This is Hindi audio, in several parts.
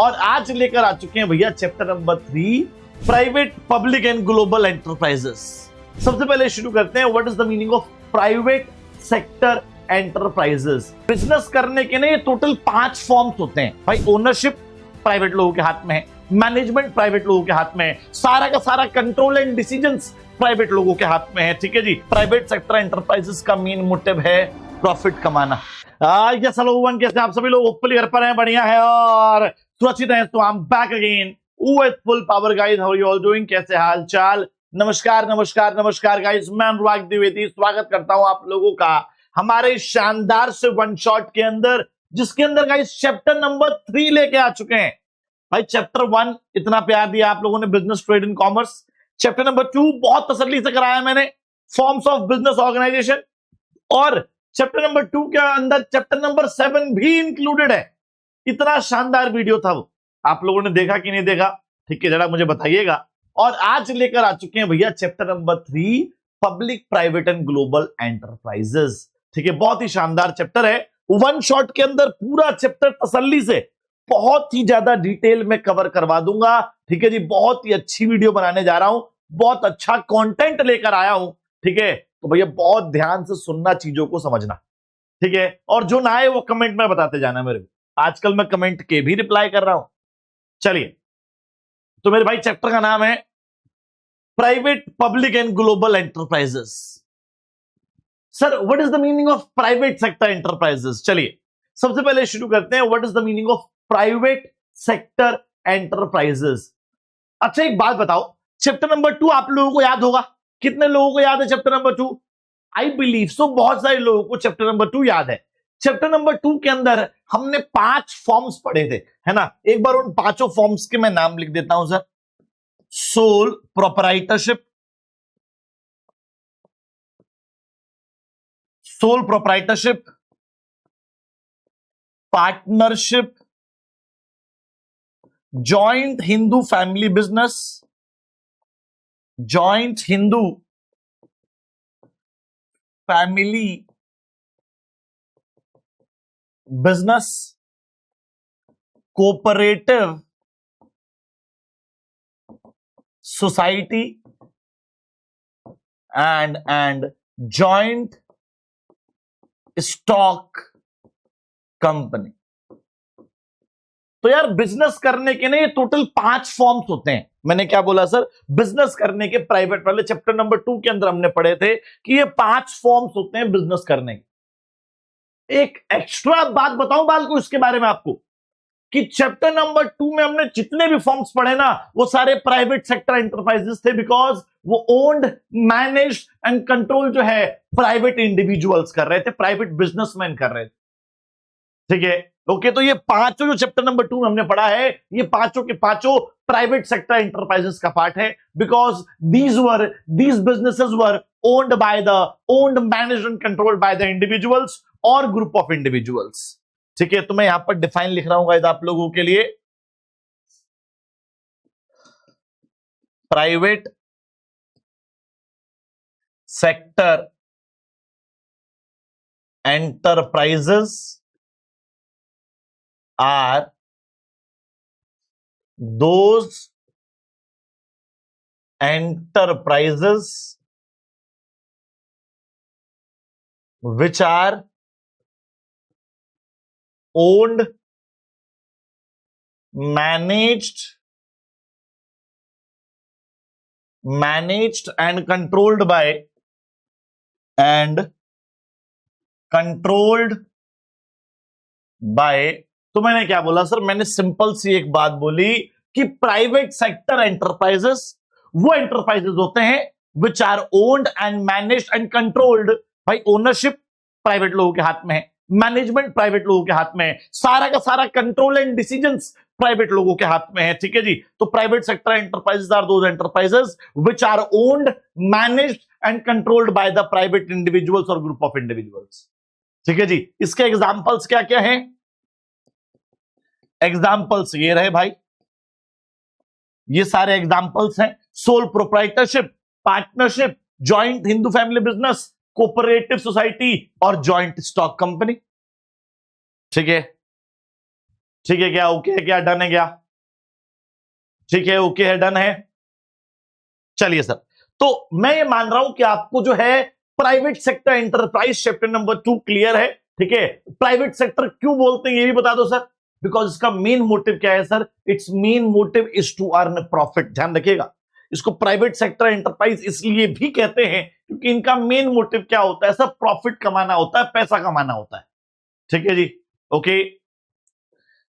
और आज लेकर आ चुके हैं भैया chapter number 3, private public and global enterprises. सबसे पहले शुरू करते हैं, what is the meaning of private sector enterprises. Business करने के ना ये टोटल 5 फॉर्म्स होते हैं भाई। ओनरशिप प्राइवेट लोगों के हाथ में है, मैनेजमेंट प्राइवेट लोगों के हाथ में है, सारा का सारा कंट्रोल एंड डिसीजंस प्राइवेट लोगों के हाथ में है। ठीक है जी। प्राइवेट सेक्टर एंटरप्राइजेस का मेन मोटिव है प्रॉफिट कमाना। यस हेलो वन, कैसे आप सभी लोग? होपफुली घर पर हैं, बढ़िया है और सुरक्षित हैं। तो I am back again with full power guys. How are you all doing? कैसे हाल चाल? नमस्कार नमस्कार नमस्कार गाइस, मैं अनुराग द्विवेदी स्वागत करता हूं आप लोगों का हमारे शानदार से वन शॉट के अंदर, जिसके अंदर गाइस चैप्टर नंबर 3 लेके आ चुके हैं भाई। चैप्टर 1 इतना प्यार दिया आप लोगों ने, business trade in commerce. Chapter number 2 बहुत तसल्ली से कराया मैंने, फॉर्म्स ऑफ बिजनेस ऑर्गेनाइजेशन। और चैप्टर नंबर 2 के अंदर चैप्टर नंबर 7 भी इंक्लूडेड है। इतना शानदार वीडियो था वो, आप लोगों ने देखा कि नहीं देखा? ठीक है, जरा मुझे बताइएगा। और आज लेकर आ चुके हैं भैया chapter number 3, public private and global enterprises. ठीक है, बहुत ही शानदार चैप्टर है। वन शॉट के अंदर पूरा चैप्टर तसल्ली से बहुत ही ज्यादा डिटेल में कवर करवा दूंगा। ठीक है जी, बहुत ही अच्छी वीडियो बनाने जा रहा हूं, बहुत अच्छा कंटेंट लेकर आया हूं। ठीक है, तो भैया बहुत ध्यान से सुनना, चीजों को समझना। ठीक है, और जो ना आए वो कमेंट में बताते जाना मेरे को। आजकल मैं कमेंट के भी रिप्लाई कर रहा हूं। चलिए, तो मेरे भाई चैप्टर का नाम है private public and global enterprises. Sir what is the meaning of private sector enterprises? चलिए सबसे पहले शुरू करते हैं, what is the meaning of private sector enterprises. अच्छा एक बात बताओ, चैप्टर नंबर 2 आप लोगों को याद होगा? कितने लोगों को याद है chapter number 2? I believe so बहुत सारे लोगों को चैप्टर नंबर 2 याद है। चैप्टर नंबर 2 के अंदर हमने 5 फॉर्म्स पढ़े थे, है ना? एक बार उन 5 फॉर्म्स के मैं नाम लिख देता हूं sir. Sole proprietorship, soul proprietorship, partnership, joint Hindu family business, joint Hindu family business, cooperative society and joint stock company. तो यार बिजनेस करने के ना ये टोटल 5 फॉर्म्स होते हैं। मैंने क्या बोला सर? बिजनेस करने के प्राइवेट वाले चैप्टर नंबर 2 के अंदर हमने पढ़े थे कि ये 5 फॉर्म्स होते हैं बिजनेस करने के। एक एक्स्ट्रा बात बताऊं बाल को इसके बारे में आपको, कि चैप्टर नंबर 2 में हमने जितने भी फॉर्म्स पढ़े ना वो सारे प्राइवेट सेक्टर एंटरप्राइजेस थे, बिकॉज वो ओन्ड, मैनेज्ड एंड कंट्रोल जो है प्राइवेट इंडिविजुअल्स कर रहे थे, प्राइवेट बिजनेसमैन कर रहे थे। ठीक है, ओके। तो ये 5 जो चैप्टर नंबर 2 में हमने पढ़ा है, ये 5 के 5 प्राइवेट सेक्टर एंटरप्राइजेस का पार्ट है, because these businesses were owned by the, owned, managed and controlled by the individuals और ग्रुप ऑफ इंडिविजुअल्स। ठीक है, तो मैं यहां पर डिफाइन लिख रहा हूं गाइस आप लोगों के लिए। Private sector enterprises are those enterprises which are owned, managed and controlled by तो मैंने क्या बोला सर? मैंने सिंपल सी एक बात बोली कि प्राइवेट सेक्टर एंटरप्राइजेस वो एंटरप्राइजेस होते हैं which are owned and managed and controlled. भाई ओनरशिप प्राइवेट लोगों के हाथ में है, मैनेजमेंट प्राइवेट लोगों के हाथ में है, सारा का सारा कंट्रोल एंड डिसीजंस प्राइवेट लोगों के हाथ में है। ठीक है जी। तो private sector enterprises are those enterprises which are owned, managed and controlled by the private individuals और ग्रुप ऑफ इंडिविजुअल्स। ठीक है जी। इसके एग्जांपल्स क्या क्या हैं? एग्जाम्पल्स ये रहे भाई, ये सारे एग्जाम्पल्स हैं। Sole proprietorship, partnership, joint Hindu family business, cooperative society और जॉइंट स्टॉक कंपनी। ठीक है, ठीक है क्या? ओके है क्या? डन है क्या? ठीक है, ओके है, डन है। चलिए सर, तो मैं ये मान रहा हूं कि आपको जो है private sector enterprise chapter number 2 clear है। ठीक है, प्राइवेट सेक्टर क्यों बोलते हैं ये भी बता दो सर। बिकॉज इसका मेन मोटिव क्या है sir? It's main motive is to earn profit. ध्यान रखिएगा, इसको प्राइवेट सेक्टर एंटरप्राइज इसलिए भी कहते हैं क्योंकि इनका मेन मोटिव क्या होता है सर? प्रॉफिट कमाना होता है, पैसा कमाना होता है। ठीक है जी, okay.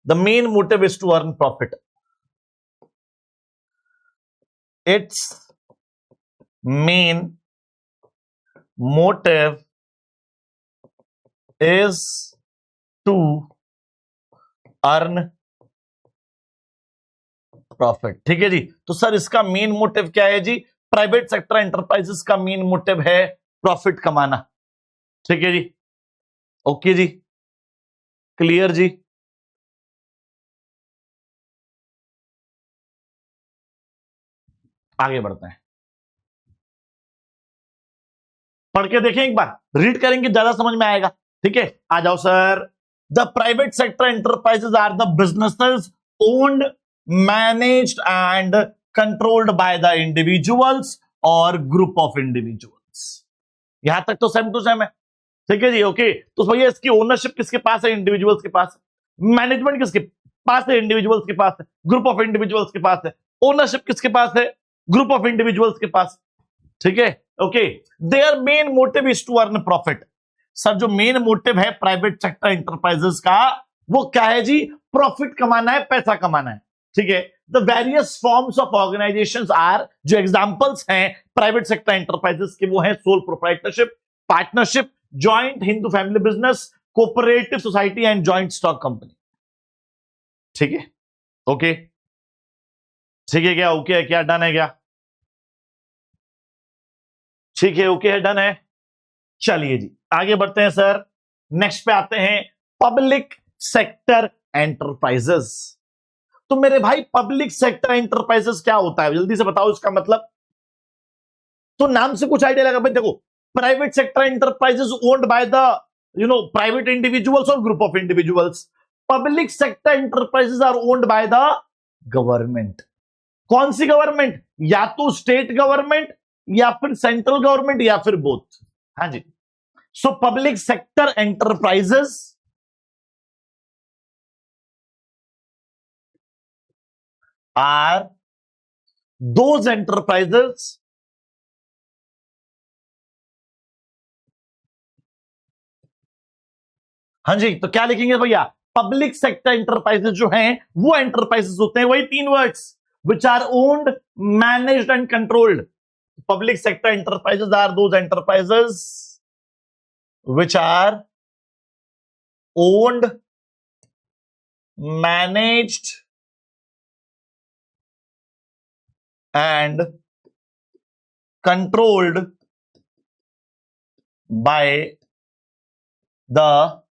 The main motive is to earn profit. It's main motive is to earn profit. ठीक है जी, तो सर इसका मेन मोटिव क्या है जी? प्राइवेट सेक्टर एंटरप्राइजेस का मेन मोटिव है प्रॉफिट कमाना। ठीक है जी, ओके जी, क्लियर जी। आगे बढ़ते हैं, पढ़ के देखें एक बार, रीड करेंगे ज्यादा समझ में आएगा। ठीक है, आ जाओ sir. The private sector enterprises are the businesses owned, managed and controlled by the individuals और ग्रुप ऑफ इंडिविजुअल्स। यहां तक तो सेम टू सेम है। ठीक है जी, ओके। तो भैया इसकी ओनरशिप किसके पास है? इंडिविजुअल्स के पास। मैनेजमेंट किसके पास है? इंडिविजुअल्स के पास है। ग्रुप ऑफ इंडिविजुअल्स के पास है। ओनरशिप किसके पास है? ग्रुप ऑफ इंडिविजुअल्स के पास। ठीक है, okay. Their main motive is to earn profit. Sir जो मेन मोटिव है प्राइवेट सेक्टर एंटरप्राइजेस का वो क्या है जी? प्रॉफिट कमाना है, पैसा कमाना है। ठीक है, the various forms of organisations are, जो एग्जांपल्स हैं प्राइवेट सेक्टर एंटरप्राइजेस के वो हैं sole proprietorship, partnership, joint Hindu family business, cooperative society and joint stock company. ठीक है, ओके। ठीक है क्या? ओके है क्या? डन है क्या? ठीक है, ओके है, डन है। चलिए जी, आगे बढ़ते हैं सर। नेक्स्ट पे आते हैं पब्लिक सेक्टर एंटरप्राइजेस। तो मेरे भाई पब्लिक सेक्टर एंटरप्राइजेस क्या होता है? जल्दी से बताओ इसका मतलब। तो नाम से कुछ आइडिया लगा भाई। देखो, private sector enterprises owned by the private individuals और group of individuals. Public sector enterprises are owned by the government. कौन सी गवर्नमेंट? या तो स्टेट गवर्नमेंट या फिर सेंट्रल गवर्नमेंट या फिर बोथ। हाँ जी, so public sector enterprises are those enterprises हाँ जी, तो क्या लिखेंगे भैया? पब्लिक सेक्टर एंटरप्राइजेस जो हैं वो एंटरप्राइजेस होते हैं, वही तीन words, which are owned, managed and controlled. Public sector enterprises are those enterprises which are owned, managed and controlled by the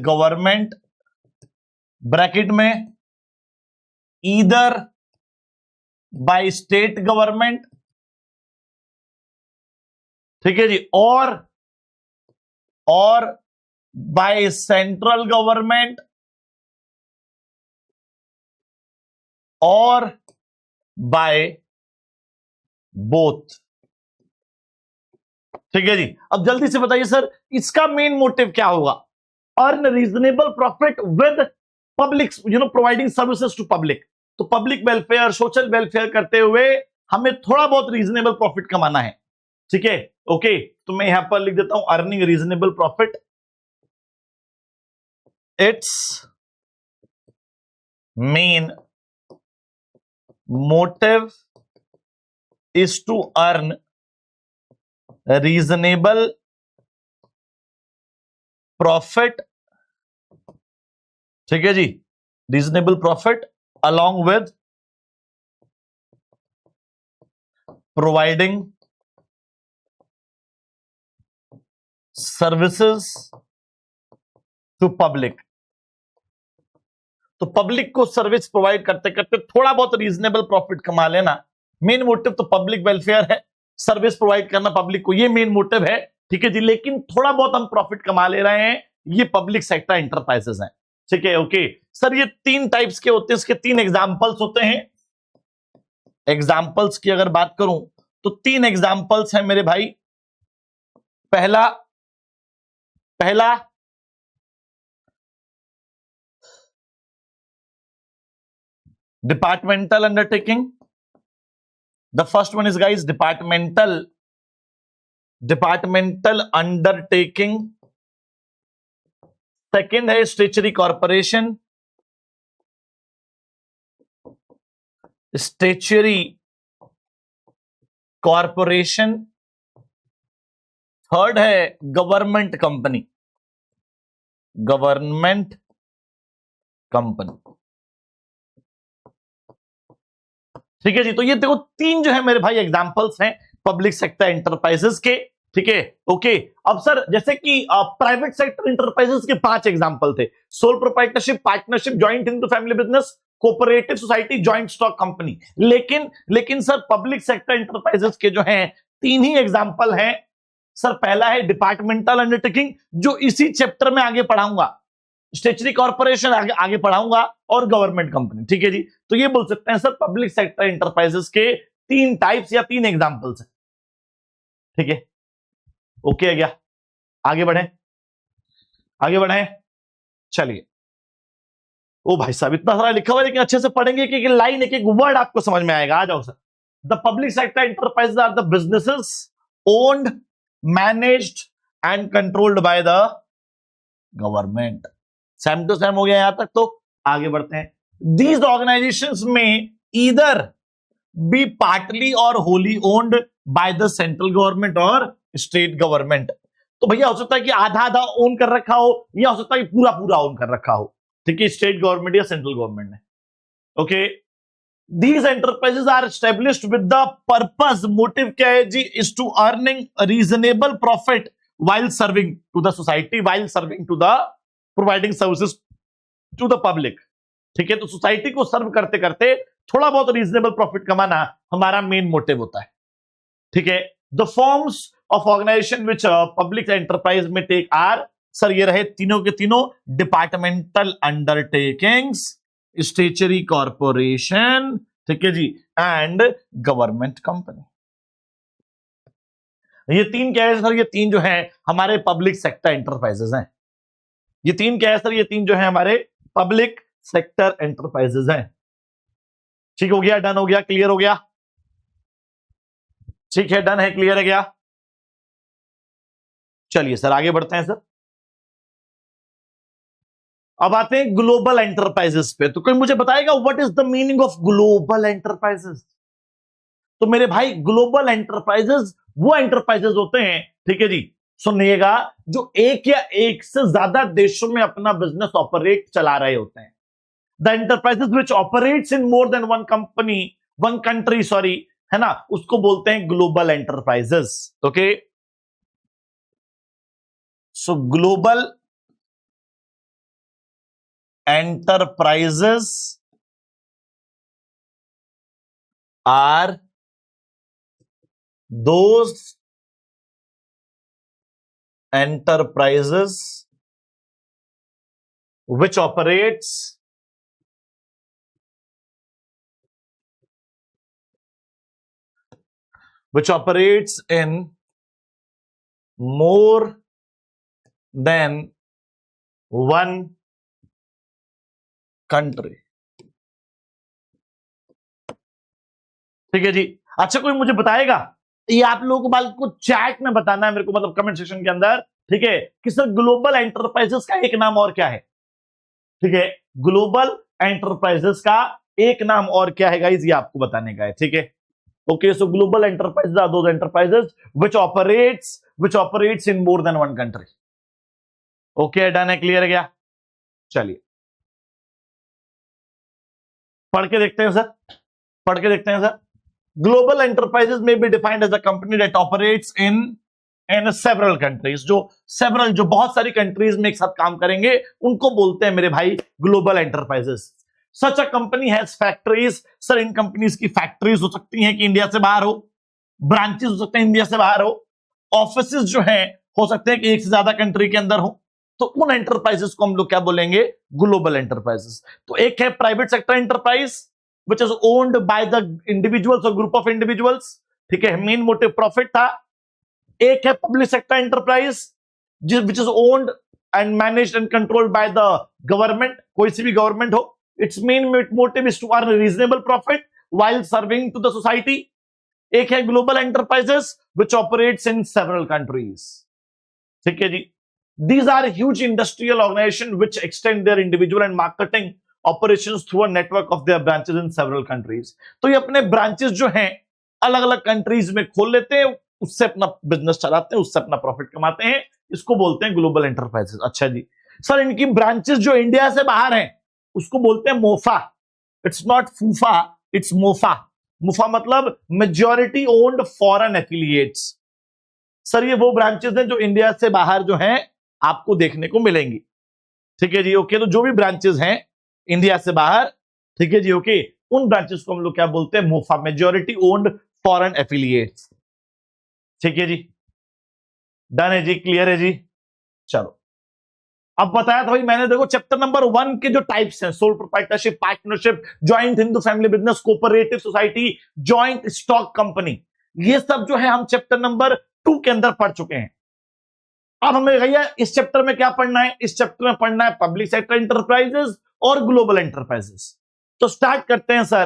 government, bracket में either by state government, ठीक है जी, और बाय सेंट्रल गवर्नमेंट और बाय बोथ। ठीक है जी, अब जल्दी से बताइए सर इसका मेन मोटिव क्या होगा? Earn reasonable profit with public, providing services to public. तो पब्लिक वेलफेयर, सोशल वेलफेयर करते हुए हमें थोड़ा बहुत रीजनेबल प्रॉफिट कमाना है। ठीक है, ओके। तो मैं यहां पर लिख देता हूं earning reasonable profit. It's main motive is to earn reasonable profit. ठीक है जी, reasonable profit along with providing services to public। तो पब्लिक को सर्विस प्रोवाइड करते करते थोड़ा बहुत रीजनेबल प्रॉफिट कमा लेना। मेन मोटिव तो पब्लिक वेलफेयर है, सर्विस प्रोवाइड करना पब्लिक को, ये मेन मोटिव है। ठीक है जी, लेकिन थोड़ा बहुत हम प्रॉफिट कमा ले रहे हैं, ये पब्लिक सेक्टर एंटरप्राइजेस हैं। ठीक है, ओके सर ये 3 टाइप्स के होते हैं, इसके 3 एग्जांपल्स होते हैं। एग्जांपल्स की अगर बात करूं तो 3 एग्जांपल्स हैं मेरे भाई। पहला departmental undertaking. The first one is guys departmental undertaking. Second है स्टेचुरी कॉर्पोरेशन, थर्ड है गवर्नमेंट कंपनी। ठीक है जी, तो ये देखो 3 जो है मेरे भाई एग्जांपल्स हैं पब्लिक सेक्टर एंटरप्राइजेस के। ठीक है, ओके। अब सर जैसे कि प्राइवेट सेक्टर एंटरप्राइजेस के 5 एग्जांपल थे, soul proprietorship, partnership, joint into family business, cooperative society, joint stock company. लेकिन सर पब्लिक सेक्टर एंटरप्राइजेस के जो हैं 3 ही एग्जांपल हैं। सर पहला है डिपार्टमेंटल अंडरटेकिंग, जो इसी चैप्टर में आगे पढ़ाऊंगा, स्टेचुरी कॉर्पोरेशन आगे पढ़ाऊंगा, और गवर्नमेंट कंपनी। ठीक है जी, तो ये बोल सकते हैं सर पब्लिक सेक्टर एंटरप्राइजेस के 3 टाइप्स या 3 एग्जांपल्स हैं। ठीक है, ओके है क्या? आगे बढ़े चलिए। ओ भाई साहब इतना सारा लिखा हुआ है, लेकिन अच्छे से पढ़ेंगे कि लाइन एक एक वर्ड आपको समझ में आएगा। आ जाओ sir. The public sector enterprises are the businesses owned, managed and controlled by the government. Same to same हो गया यहां तक, तो आगे बढ़ते हैं। दीज ऑर्गेनाइजेशंस में ईदर बी पार्टली और wholly owned by the central government और स्टेट गवर्नमेंट। तो भैया हो सकता है कि आधा आधा ओन कर रखा हो, या हो सकता है कि पूरा पूरा ओन कर रखा हो। ठीक है, स्टेट गवर्नमेंट या सेंट्रल गवर्नमेंट ने। Okay, these enterprises are established with the purpose, motive क्या है जी, is to earning reasonable profit while serving to the society, while serving to the providing services to the public। ठीक है, तो सोसाइटी को सर्व करते करते थोड़ा बहुत रीजनेबल प्रॉफिट कमाना हमारा मेन मोटिव होता है। ठीक है, the forms of organisation which public enterprise में टेक आर, सर ये रहे तीनों के तीनों, डिपार्टमेंटल अंडरटेकिंग्स, स्टेचुरी कॉर्पोरेशन, ठीक है जी, एंड गवर्नमेंट कंपनी। ये 3 क्या है सर? ये 3 जो है हमारे पब्लिक सेक्टर एंटरप्राइजेस हैं। ये 3 क्या है सर? ये 3 जो है हमारे पब्लिक सेक्टर एंटरप्राइजेस हैं। ठीक हो गया, डन हो गया, क्लियर हो गया? ठीक है, डन है, क्लियर है क्या? चलिए सर आगे बढ़ते हैं सर। अब आते हैं ग्लोबल एंटरप्राइजेस पे। तो कोई मुझे बताएगा what is the meaning of global enterprises? तो मेरे भाई ग्लोबल एंटरप्राइजेस वो एंटरप्राइजेस होते हैं, ठीक है जी, सुनिएगा, जो एक या एक से ज्यादा देशों में अपना बिजनेस ऑपरेट चला रहे होते हैं। The enterprises which operates in more than one country, sorry, है ना, उसको बोलते हैं global enterprises. Okay, so global enterprises are those enterprises which operates in more than one country। ठीक है जी, अच्छा कोई मुझे बताएगा, ये आप लोगों को चैट में बताना है मेरे को, मतलब कमेंट सेक्शन के अंदर, ठीक है, कि सर ग्लोबल एंटरप्राइजेस का एक नाम और क्या है? ठीक है, ग्लोबल एंटरप्राइजेस का एक नाम और क्या है गाइस, ये आपको बताने का है। ठीक है, okay, so global enterprises are those enterprises which operates in more than one country. Okay, done है, क्लियर है क्या? चलिए पढ़ के देखते हैं sir. Global enterprises may be defined as a company that operates in several countries। जो बहुत सारी कंट्रीज में एक साथ काम करेंगे उनको बोलते हैं मेरे भाई global enterprises. Such a company has factories, sir in companies की फैक्ट्रीज हो सकती हैं कि इंडिया से बाहर हो, ब्रांचेस हो सकते हैं इंडिया से बाहर हो, ऑफिसेज जो हैं हो सकते हैं कि एक से ज्यादा कंट्री के अंदर हो। तो उन एंटरप्राइजेस को हम लोग क्या बोलेंगे, ग्लोबल एंटरप्राइजेस। तो एक है private sector enterprise which is owned by the individuals और ग्रुप ऑफ इंडिविजुअल्स, ठीक है, मेन मोटिव प्रॉफिट था। एक है public sector enterprise which is owned and managed and controlled by the government, कोई सी भी गवर्नमेंट हो। It's main motive is to earn reasonable profit while serving to the society. एक है global enterprises which operates in several countries, ठीक है जी। These are huge industrial organizations which extend their individual and marketing operations through a network of their branches in several countries. तो ये अपने ब्रांचेस जो हैं अलग अलग कंट्रीज में खोल लेते हैं, उससे अपना बिजनेस चलाते हैं, उससे अपना प्रॉफिट कमाते हैं। इसको बोलते हैं ग्लोबल एंटरप्राइजेस। अच्छा जी सर, इनकी ब्रांचेस जो इंडिया से बाहर हैं उसको बोलते हैं मोफा। इट्स नॉट फूफा, इट्स मोफा। मुफा मतलब majority owned foreign affiliates. Sir ये वो ब्रांचेस हैं जो इंडिया से बाहर जो हैं आपको देखने को मिलेंगी, ठीक है जी। ओके, तो जो भी ब्रांचेस हैं इंडिया से बाहर, ठीक है जी, ओके, उन ब्रांचेस को हम लोग क्या बोलते हैं, MOFA, majority owned foreign affiliates, ठीक है जी। डन है जी, क्लियर है जी। चलो अब बताया था भाई मैंने, देखो चैप्टर नंबर 1 के जो टाइप्स हैं, sole proprietorship, partnership, joint Hindu family business, cooperative society, joint stock company, ये सब जो है हम चैप्टर नंबर 2 के अंदर पढ़ चुके हैं। अब हमें भैया इस चैप्टर में क्या पढ़ना है, इस चैप्टर में पढ़ना है पब्लिक सेक्टर एंटरप्राइजेस और ग्लोबल एंटरप्राइजेस। तो स्टार्ट करते हैं सर,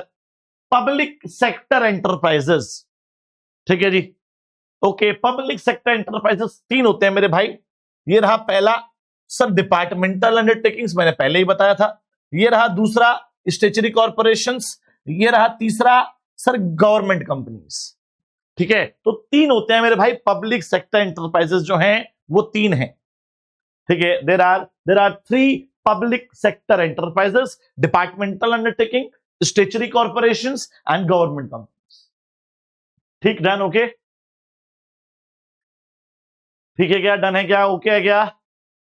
पब्लिक सेक्टर एंटरप्राइजेस, ठीक है जी। ओके, पब्लिक सेक्टर एंटरप्राइजेस 3 होते हैं मेरे भाई। ये रहा पहला सर डिपार्टमेंटल अंडरटेकिंग्स, मैंने पहले ही बताया था। ये रहा दूसरा स्टेचुरी कॉर्पोरेशंस। ये रहा तीसरा सर गवर्नमेंट कंपनीज, ठीक है। तो 3 होते हैं मेरे भाई पब्लिक सेक्टर एंटरप्राइजेस जो हैं वो 3 हैं, ठीक है। There are 3 public sector enterprises, departmental undertaking, statutory corporations and government companies, ठीक। डन, ओके, ठीक है क्या, डन है क्या, ओके है क्या।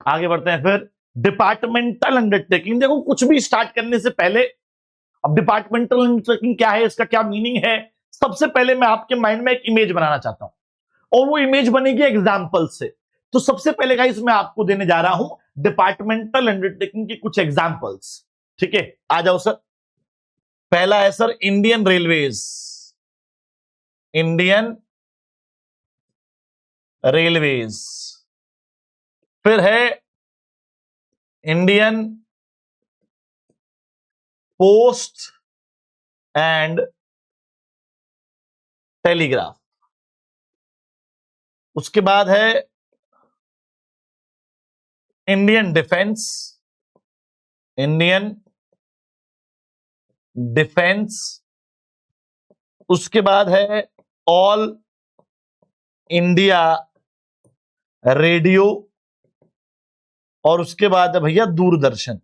आगे बढ़ते हैं फिर डिपार्टमेंटल अंडरटेकिंग। देखो कुछ भी स्टार्ट करने से पहले, अब डिपार्टमेंटल अंडरटेकिंग क्या है, इसका क्या मीनिंग है, सबसे पहले मैं आपके माइंड में एक इमेज बनाना चाहता हूं और वो इमेज बनेगी एग्जाम्पल से। तो सबसे पहले गाइस मैं आपको देने जा रहा हूं डिपार्टमेंटल अंडरटेकिंग की कुछ एग्जांपल्स, ठीक है। आ जाओ सर। पहला है sir Indian railways, Indian railways. फिर है इंडियन पोस्ट एंड टेलीग्राफ। उसके बाद है इंडियन डिफेंस, इंडियन डिफेंस। उसके बाद है ऑल इंडिया रेडियो और उसके बाद है भैया दूरदर्शन,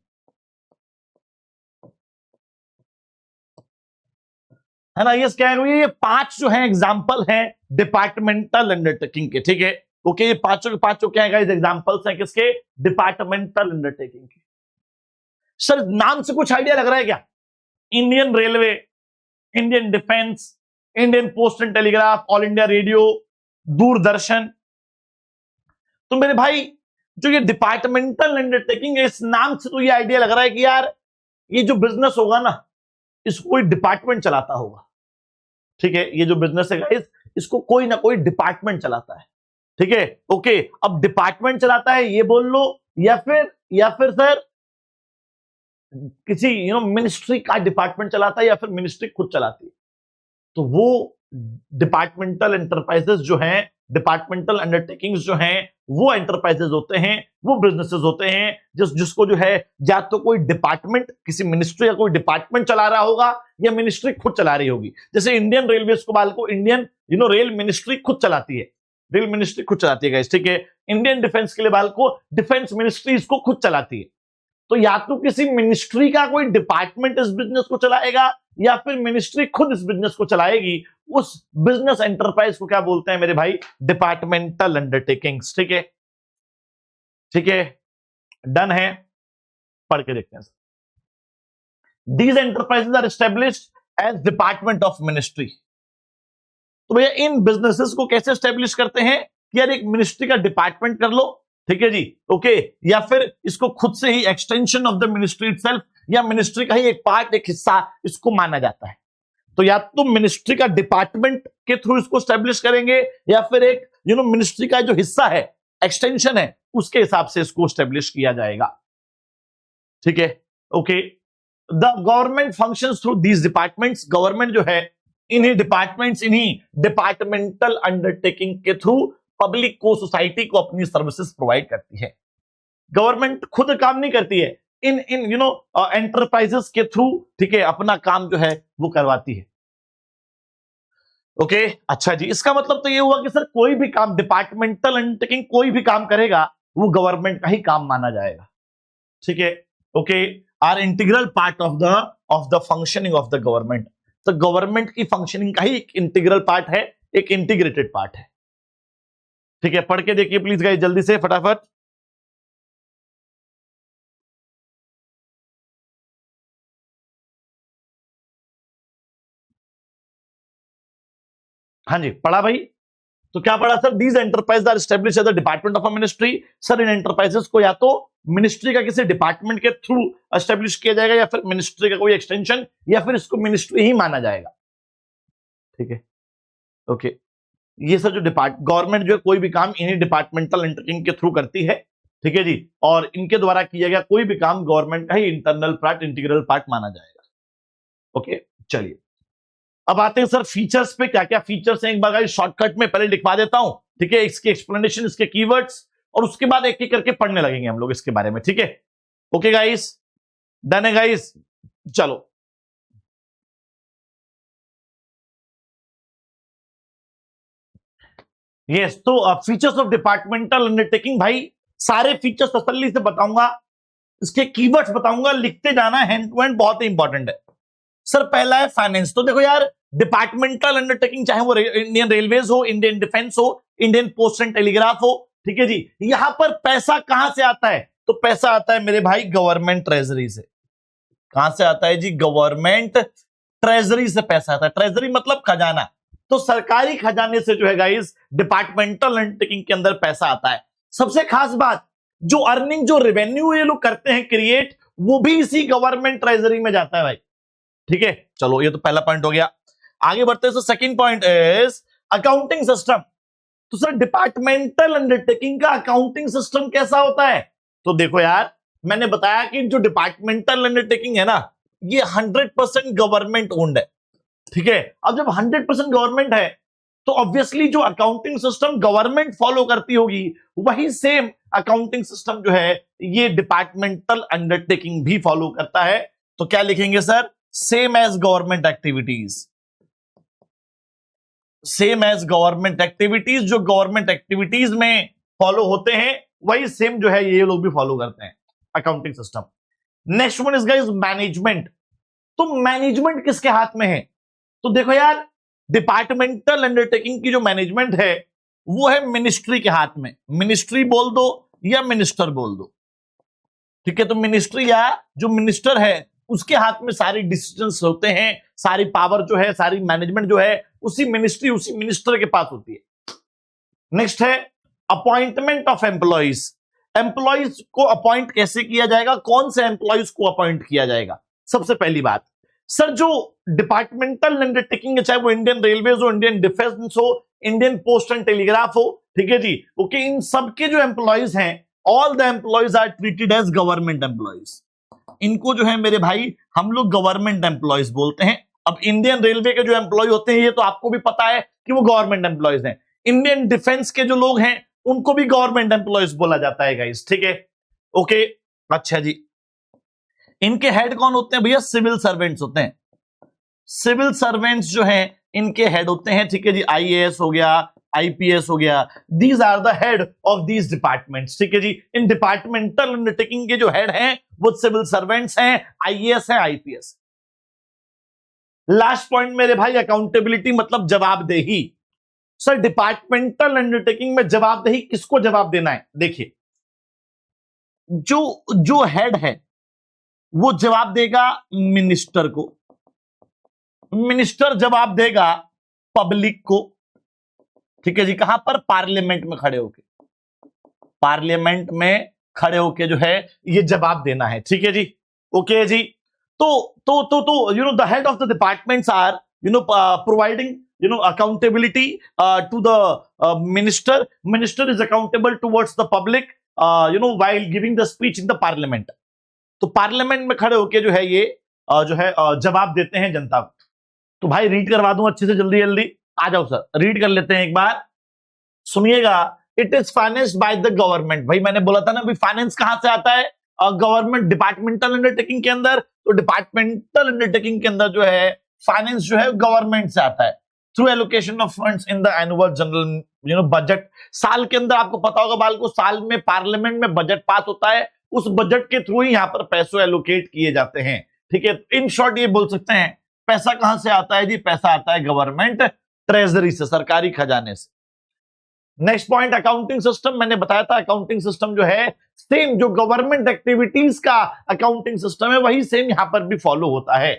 है ना। ये क्या है, ये 5 जो है एग्जाम्पल हैं डिपार्टमेंटल अंडरटेकिंग के, ठीक है। ओके, ये पांचों के पांचों क्या है एग्जाम्पल्स हैं किसके, डिपार्टमेंटल अंडरटेकिंग के। सर नाम से कुछ आइडिया लग रहा है क्या, Indian railway, Indian defence, Indian post and telegraph, all India radio, Doordarshan. तो मेरे भाई जो ये डिपार्टमेंटल अंडरटेकिंग है, इस नाम से तो ये आइडिया लग रहा है कि यार ये जो बिजनेस होगा ना, इसको कोई डिपार्टमेंट चलाता होगा, ठीक है। ये जो बिजनेस है गाइस, इसको कोई ना कोई डिपार्टमेंट चलाता है, ठीक है। ओके, अब डिपार्टमेंट चलाता है ये बोल लो, या फिर सर किसी मिनिस्ट्री का डिपार्टमेंट चलाता है, या फिर मिनिस्ट्री खुद चलाती है। तो वो डिपार्टमेंटल एंटरप्राइजेस जो हैं, डिपार्टमेंटल अंडरटेकिंग्स जो हैं, वो एंटरप्राइजेस होते हैं, वो बिजनेसेस होते हैं जिसको जो है या तो कोई डिपार्टमेंट, किसी मिनिस्ट्री या कोई डिपार्टमेंट चला रहा होगा, या मिनिस्ट्री खुद चला रही होगी। जैसे इंडियन रेलवेज को बाल को इंडियन रेल मिनिस्ट्री खुद चलाती है, रेल मिनिस्ट्री खुद चलाती है गाइस, ठीक है। इंडियन डिफेंस के लिए बाल को डिफेंस मिनिस्ट्री इसको खुद चलाती है। तो या तो किसी मिनिस्ट्री का कोई डिपार्टमेंट इस बिजनेस को चलाएगा, या फिर मिनिस्ट्री खुद इस बिजनेस को चलाएगी। उस बिजनेस एंटरप्राइज को क्या बोलते हैं मेरे भाई, डिपार्टमेंटल अंडरटेकिंग्स, ठीक है, ठीक है। डन है, पढ़ के देखते हैं। These enterprises are established as department of ministry. तो भैया इन बिजनेसेस को कैसे एस्टेब्लिश करते हैं कि यार एक मिनिस्ट्री का डिपार्टमेंट कर लो, ठीक है जी, ओके, या फिर इसको खुद से ही extension of the ministry itself, या मिनिस्ट्री का ही एक पार्ट, एक हिस्सा इसको माना जाता है। तो या तो मिनिस्ट्री का डिपार्टमेंट के थ्रू इसको स्टैब्लिश करेंगे, या फिर एक मिनिस्ट्री का जो हिस्सा है, एक्सटेंशन है, उसके हिसाब से इसको स्टैब्लिश किया जाएगा। ठीक है, okay. The government functions through these departments, government जो है इन्हीं डिपार्टमेंट्स, इन्हीं डिपार्टमेंटल अंडरटेकिंग के थ्रू पब्लिक को, सोसाइटी को अपनी सर्विसेज प्रोवाइड करती है। गवर्नमेंट खुद काम नहीं करती है, इन एंटरप्राइजेस के थ्रू, ठीक है, अपना काम जो है वो करवाती है। ओके, अच्छा जी, इसका मतलब तो ये हुआ कि सर कोई भी काम डिपार्टमेंटल अंडरटेकिंग कोई भी काम करेगा वो गवर्नमेंट का ही काम माना जाएगा। ठीक है, okay, are integral part of the functioning of the government. तो गवर्नमेंट की फंक्शनिंग का ही एक इंटीग्रल पार्ट है, एक इंटीग्रेटेड पार्ट है। ठीक है, पढ़ के देखिए प्लीज गाइस जल्दी से फटाफट। हाँ जी, पढ़ा भाई? तो क्या पढ़ा sir? These enterprise are establish as the department of a ministry. Sir इन एंटरप्राइजेस को या तो मिनिस्ट्री का किसी डिपार्टमेंट के थ्रू एस्टेब्लिश किया जाएगा, या फिर मिनिस्ट्री का कोई एक्सटेंशन, या फिर इसको मिनिस्ट्री ही माना जाएगा। ठीक है, ओके, ये सर जो गवर्नमेंट जो है कोई भी काम इन्हीं डिपार्टमेंटल अंडरटेकिंग के थ्रू करती है। ठीक है जी, और इनके द्वारा किया गया कोई भी काम गवर्नमेंट का ही इंटरनल पार्ट, इंटीग्रल पार्ट माना जाएगा। ओके, चलिए अब आते हैं सर फीचर्स पे। क्या क्या फीचर्स हैं एक बार शॉर्टकट में पहले लिखवा देता हूं, ठीक है, इसकी एक्सप्लेनेशन, इसके कीवर्ड्स, और उसके बाद एक एक करके पढ़ने लगेंगे हम लोग इसके बारे में। ठीक है, ओके गाइस, डन है गाइस? चलो यस, तो फीचर्स ऑफ डिपार्टमेंटल अंडरटेकिंग, भाई सारे फीचर्स तसल्ली से बताऊंगा, इसके कीवर्ड्स बताऊंगा, लिखते जाना, हैंड टू हैंड, बहुत ही इंपॉर्टेंट है। सर पहला है फाइनेंस। तो देखो यार, डिपार्टमेंटल अंडरटेकिंग चाहे वो इंडियन रेलवेज हो, इंडियन डिफेंस हो, इंडियन पोस्ट एंड टेलीग्राफ हो, ठीक है जी, यहां पर पैसा कहां से आता है? तो पैसा आता है मेरे भाई गवर्नमेंट ट्रेजरी से। कहां से आता है जी? गवर्नमेंट ट्रेजरी से पैसा आता है। ट्रेजरी मतलब खजाना। तो सरकारी खजाने से जो है गाइस डिपार्टमेंटल अंडरटेकिंग के अंदर पैसा आता है। सबसे खास बात, जो अर्निंग, जो रेवेन्यू ये लोग करते हैं क्रिएट, वो भी इसी गवर्नमेंट ट्रेजरी में जाता है भाई। ठीक है, चलो ये तो पहला पॉइंट हो गया। आगे बढ़ते हैं। Second point is accounting system. तो सर डिपार्टमेंटल अंडरटेकिंग का अकाउंटिंग सिस्टम कैसा होता है? तो देखो यार, मैंने बताया कि जो डिपार्टमेंटल अंडरटेकिंग है ना, ये 100% गवर्नमेंट ओन्ड है। ठीक है, अब जब 100% गवर्नमेंट है तो ऑब्वियसली जो अकाउंटिंग सिस्टम गवर्नमेंट फॉलो करती होगी, वही सेम अकाउंटिंग सिस्टम जो है ये डिपार्टमेंटल अंडरटेकिंग भी फॉलो करता है। तो क्या लिखेंगे sir? Same as government activities. Same as government activities, जो गवर्नमेंट एक्टिविटीज में फॉलो होते हैं वही सेम जो है ये लोग भी फॉलो करते हैं, accounting system. Next one is guys management. तो मैनेजमेंट किसके हाथ में है? तो देखो यार, डिपार्टमेंटल अंडरटेकिंग की जो मैनेजमेंट है वो है मिनिस्ट्री के हाथ में। मिनिस्ट्री बोल दो या मिनिस्टर बोल दो, ठीक है। तो मिनिस्ट्री या जो मिनिस्टर है उसके हाथ में सारी डिसीजंस होते हैं, सारी पावर जो है, सारी मैनेजमेंट जो है उसी मिनिस्ट्री, उसी मिनिस्टर के पास होती है। नेक्स्ट है अपॉइंटमेंट ऑफ एम्प्लॉइज। एम्प्लॉइज को अपॉइंट कैसे किया जाएगा? कौन से एम्प्लॉइज को अपॉइंट किया जाएगा? सबसे पहली बात, सर जो डिपार्टमेंटल अंडरटेकिंग है, चाहे वो इंडियन रेलवेज हो, इंडियन डिफेंस हो, इंडियन पोस्ट एंड टेलीग्राफ हो, ठीक है जी, ओके, इन सबके जो एम्प्लॉइज हैं, all the employees are treated as government employees. इनको जो है मेरे भाई हम लोग गवर्नमेंट एम्प्लॉइज बोलते हैं। अब इंडियन रेलवे के जो एम्प्लॉय होते हैं ये तो आपको भी पता है कि वो गवर्नमेंट एम्प्लॉइज हैं। इंडियन डिफेंस के जो लोग हैं उनको भी गवर्नमेंट एम्प्लॉइज बोला जाता है गाइस, ठीक है, ओके। अच्छा जी, इनके हेड कौन होते हैं भैया? सिविल सर्वेंट्स होते हैं। सिविल सर्वेंट्स जो हैं इनके हेड होते हैं, ठीक है जी, आईएएस हो गया, आईपीएस हो गया, these are the head of these departments, ठीक है जी। इन डिपार्टमेंटल अंडरटेकिंग के जो हेड हैं वो सिविल सर्वेंट्स हैं, आईएएस हैं, आईपीएस। लास्ट पॉइंट मेरे भाई अकाउंटेबिलिटी, मतलब जवाबदेही। सर डिपार्टमेंटल अंडरटेकिंग में जवाबदेही किसको जवाब देना है? देखिए, जो जो हेड है वो जवाब देगा मिनिस्टर को, मिनिस्टर जवाब देगा पब्लिक को, ठीक है जी। कहां पर? पार्लियामेंट में खड़े होके। पार्लियामेंट में खड़े होके जो है ये जवाब देना है, ठीक है जी, ओके जी। तो you know the head of the departments are providing accountability to the minister. Minister is accountable towards the public while giving the speech in the parliament. तो पार्लियामेंट में खड़े होके जो है ये जो है जवाब देते हैं जनता को। तो भाई रीड करवा दूं अच्छे से, जल्दी जल्दी आ जाओ सर, रीड कर लेते हैं एक बार, सुनिएगा। It is financed by the government. भाई मैंने बोला था ना, भाई फाइनेंस कहां से आता है? गवर्नमेंट डिपार्टमेंटल अंडरटेकिंग के अंदर। तो डिपार्टमेंटल अंडरटेकिंग के अंदर जो है फाइनेंस जो है गवर्नमेंट से आता है through allocation of funds in the annual general budget. साल के अंदर आपको पता होगा बाल को, साल में पार्लियामेंट में बजट पास होता है, उस बजट के थ्रू ही यहां पर पैसे एलोकेट किए जाते हैं, ठीक है। इन शॉर्ट ये बोल सकते हैं पैसा कहां से आता है जी? पैसा आता है गवर्नमेंट ट्रेजरी से, सरकारी खजाने से। Next point, accounting system. मैंने बताया था अकाउंटिंग सिस्टम जो है सेम जो गवर्नमेंट एक्टिविटीज का अकाउंटिंग सिस्टम है वही सेम यहां पर भी फॉलो होता है,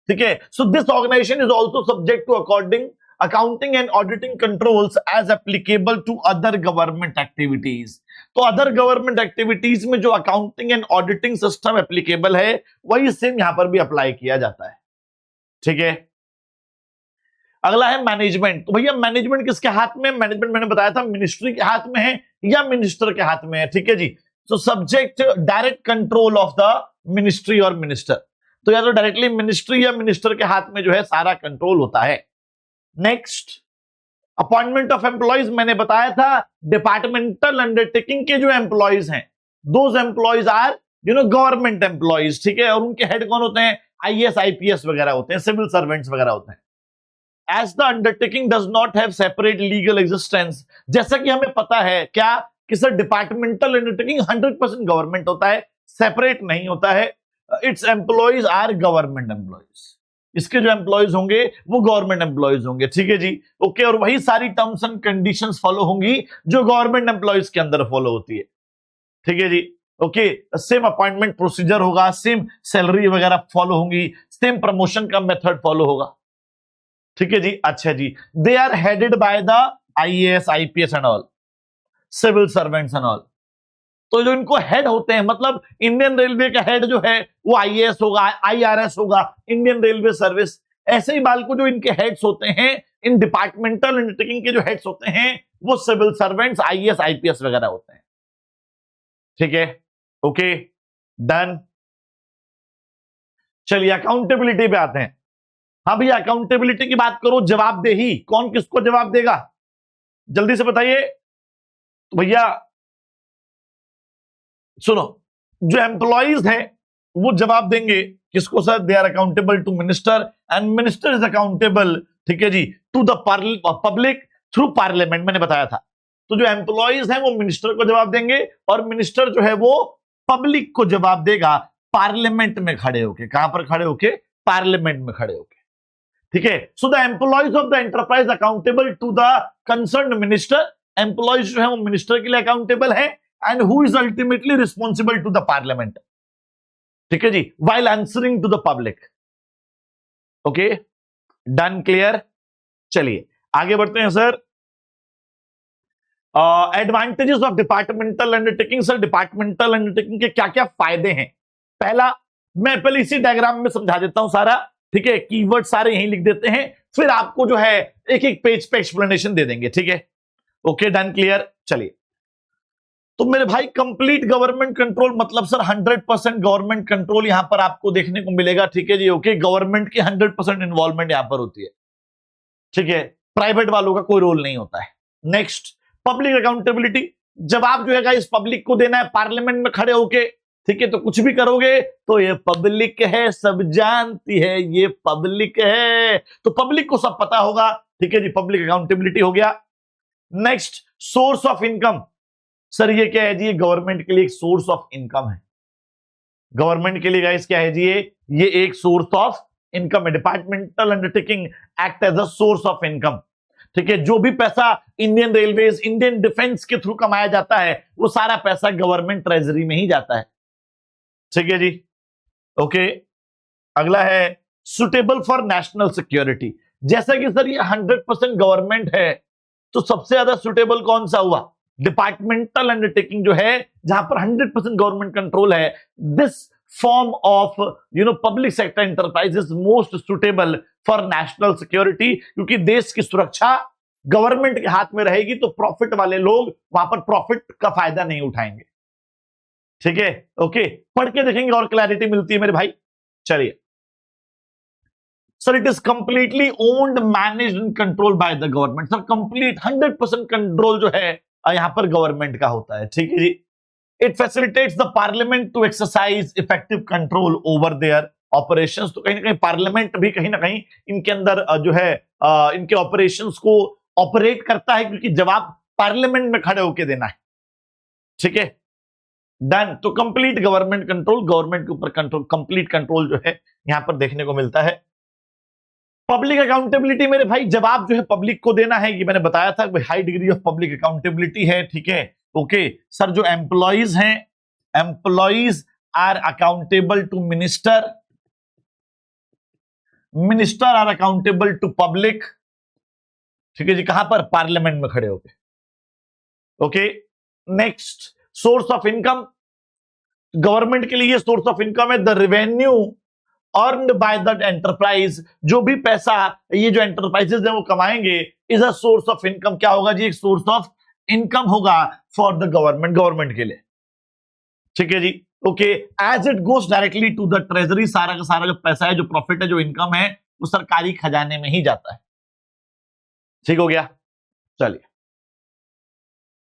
ठीक है। So this organisation is also subject to according accounting and auditing controls as applicable to other government activities। तो अदर गवर्नमेंट एक्टिविटीज में जो accounting and auditing system applicable है वही सेम यहां पर भी अप्लाई किया जाता है, ठीक है। अगला है मैनेजमेंट। तो भैया मैनेजमेंट किसके हाथ में? मैनेजमेंट मैंने बताया था मिनिस्ट्री के हाथ में है या मिनिस्टर के हाथ में है, ठीक है जी। तो subject direct control of the ministry और मिनिस्टर। तो या तो डायरेक्टली मिनिस्ट्री या मिनिस्टर के हाथ में जो है सारा कंट्रोल होता है। Next, appointment of employees. मैंने बताया था डिपार्टमेंटल अंडरटेकिंग के जो एम्प्लॉइज हैं, those employees are government employees, ठीक है। और उनके हेड कौन होते हैं? आईएएस आईपीएस वगैरह होते हैं, सिविल सर्वेंट्स वगैरह होते हैं। As the undertaking does not have separate legal existence. जैसा कि हमें पता है क्या कि सर डिपार्टमेंटल अंडरटेकिंग 100% गवर्नमेंट होता है, सेपरेट नहीं होता है। It's employees are government employees, इसके जो एम्प्लॉइज होंगे वो गवर्नमेंट एम्प्लॉइज होंगे, ठीक है जी, ओके। और वही सारी टर्म्स एंड कंडीशंस फॉलो होंगी जो गवर्नमेंट एम्प्लॉइज के अंदर फॉलो होती है, ठीक है जी, ओके। सेम अपॉइंटमेंट प्रोसीजर होगा, सेम सैलरी वगैरह फॉलो होंगी, सेम प्रमोशन का मेथड फॉलो होगा, ठीक है जी। अच्छा जी, they are headed by the IAS IPS and all, civil servants and all. तो जो इनको हेड होते हैं, मतलब इंडियन रेलवे का हेड जो है वो आईएएस होगा, आईआरएस होगा, इंडियन रेलवे सर्विस। ऐसे ही बाल को जो इनके हेड्स होते हैं, इन डिपार्टमेंटल अंडरटेकिंग के जो हेड्स होते हैं वो सिविल सर्वेंट्स, आईएएस आईपीएस वगैरह होते हैं, ठीक है, ओके, डन। चलिए अकाउंटेबिलिटी पे आते हैं। हाँ भैया अकाउंटेबिलिटी की बात करो, जवाबदेही, कौन किसको जवाब देगा जल्दी से बताइए। तो भैया सुनो, जो एम्प्लॉइज हैं वो जवाब देंगे किसको sir? They are accountable to minister and minister is accountable, ठीक है जी, to the public through parliament. मैंने बताया था। तो जो एम्प्लॉइज हैं वो मिनिस्टर को जवाब देंगे और मिनिस्टर जो है वो पब्लिक को जवाब देगा पार्लियामेंट में खड़े होके। कहां पर खड़े होके? पार्लियामेंट में खड़े होके, ठीक है। So the employees of the enterprise accountable to the concerned minister. Employees जो है वो मिनिस्टर के लिए अकाउंटेबल है and who is ultimately responsible to the parliament, ठीक है जी, while answering to the public, okay, done, clear। चलिए आगे बढ़ते हैं sir. Advantages of departmental undertaking. Sir departmental undertaking के क्या क्या फायदे हैं? पहला, मैं पहले इसी डायग्राम में समझा देता हूं सारा, ठीक है, कीवर्ड सारे यहीं लिख देते हैं, फिर आपको जो है एक एक पेज पे एक्सप्लेनेशन दे देंगे, ठीक है, ओके, डन, क्लियर। चलिए, तो मेरे भाई कंप्लीट गवर्नमेंट कंट्रोल, मतलब सर 100% गवर्नमेंट कंट्रोल यहां पर आपको देखने को मिलेगा, ठीक है जी, ओके। गवर्नमेंट की 100% इन्वॉल्वमेंट यहां पर होती है, ठीक है, प्राइवेट वालों का कोई रोल नहीं होता है। Next, public accountability. जवाब जो है इस पब्लिक को देना है पार्लियामेंट में खड़े होके, ठीक है। तो कुछ भी करोगे तो ये पब्लिक है, सब जानती है ये पब्लिक है, तो पब्लिक को सब पता होगा, ठीक है जी, पब्लिक अकाउंटेबिलिटी हो गया। Next, source of income. Sir ये क्या है जी? गवर्नमेंट के लिए एक सोर्स ऑफ इनकम है। गवर्नमेंट के लिए गाइस क्या है जी? ये एक सोर्स ऑफ इनकम है। Departmental undertaking act as a source of income, ठीक है। जो भी पैसा इंडियन रेलवेज, इंडियन डिफेंस के थ्रू कमाया जाता है वो सारा पैसा गवर्नमेंट ट्रेजरी में ही जाता है, ठीक है जी, ओके। अगला है सुटेबल फॉर नेशनल सिक्योरिटी। जैसा कि सर ये 100% गवर्नमेंट है, तो सबसे ज्यादा सुटेबल कौन सा हुआ? डिपार्टमेंटल अंडरटेकिंग जो है, जहां पर 100% गवर्नमेंट कंट्रोल है, this form of public sector enterprise is most suitable for national security, क्योंकि देश की सुरक्षा गवर्नमेंट के हाथ में रहेगी, तो प्रॉफिट वाले लोग वहां पर प्रॉफिट का फायदा नहीं उठाएंगे। ठीक है, ओके, पढ़ के देखेंगे और क्लैरिटी मिलती है मेरे भाई। चलिए sir, it is completely owned, managed and control by the government. Sir complete 100% control जो है यहां पर गवर्नमेंट का होता है। ठीक है जी। It facilitates the parliament to exercise effective control over their operations. तो कहीं ना कहीं पार्लियामेंट भी कहीं ना कहीं इनके अंदर जो है इनके ऑपरेशंस को ऑपरेट करता है, क्योंकि जवाब पार्लियामेंट में खड़े होकर देना है। ठीक है, डन। तो कंप्लीट गवर्नमेंट कंट्रोल, गवर्नमेंट के ऊपर कंट्रोल, कंप्लीट कंट्रोल जो है यहां पर देखने को मिलता है। पब्लिक अकाउंटेबिलिटी मेरे भाई, जवाब जो है पब्लिक को देना है, ये मैंने बताया था, high degree of public accountability है। ठीक है, ओके सर, जो एम्प्लॉइज हैं, employees are accountable to minister, minister are accountable to public. ठीक है जी, कहां पर? पार्लियामेंट में खड़े होके। Okay, next, source of income. Government के लिए सोर्स ऑफ इनकम है the revenue earned by the enterprise. जो भी पैसा ये जो एंटरप्राइजेस है वो कमाएंगे, is a source of income. क्या होगा जी? एक सोर्स ऑफ इनकम होगा फॉर द गवर्नमेंट, गवर्नमेंट के लिए। ठीक है जी, okay. As it goes directly to the treasury, सारा का सारा जो पैसा है, जो प्रॉफिट है, जो इनकम है, वो सरकारी खजाने में ही जाता है। ठीक हो गया। चलिए,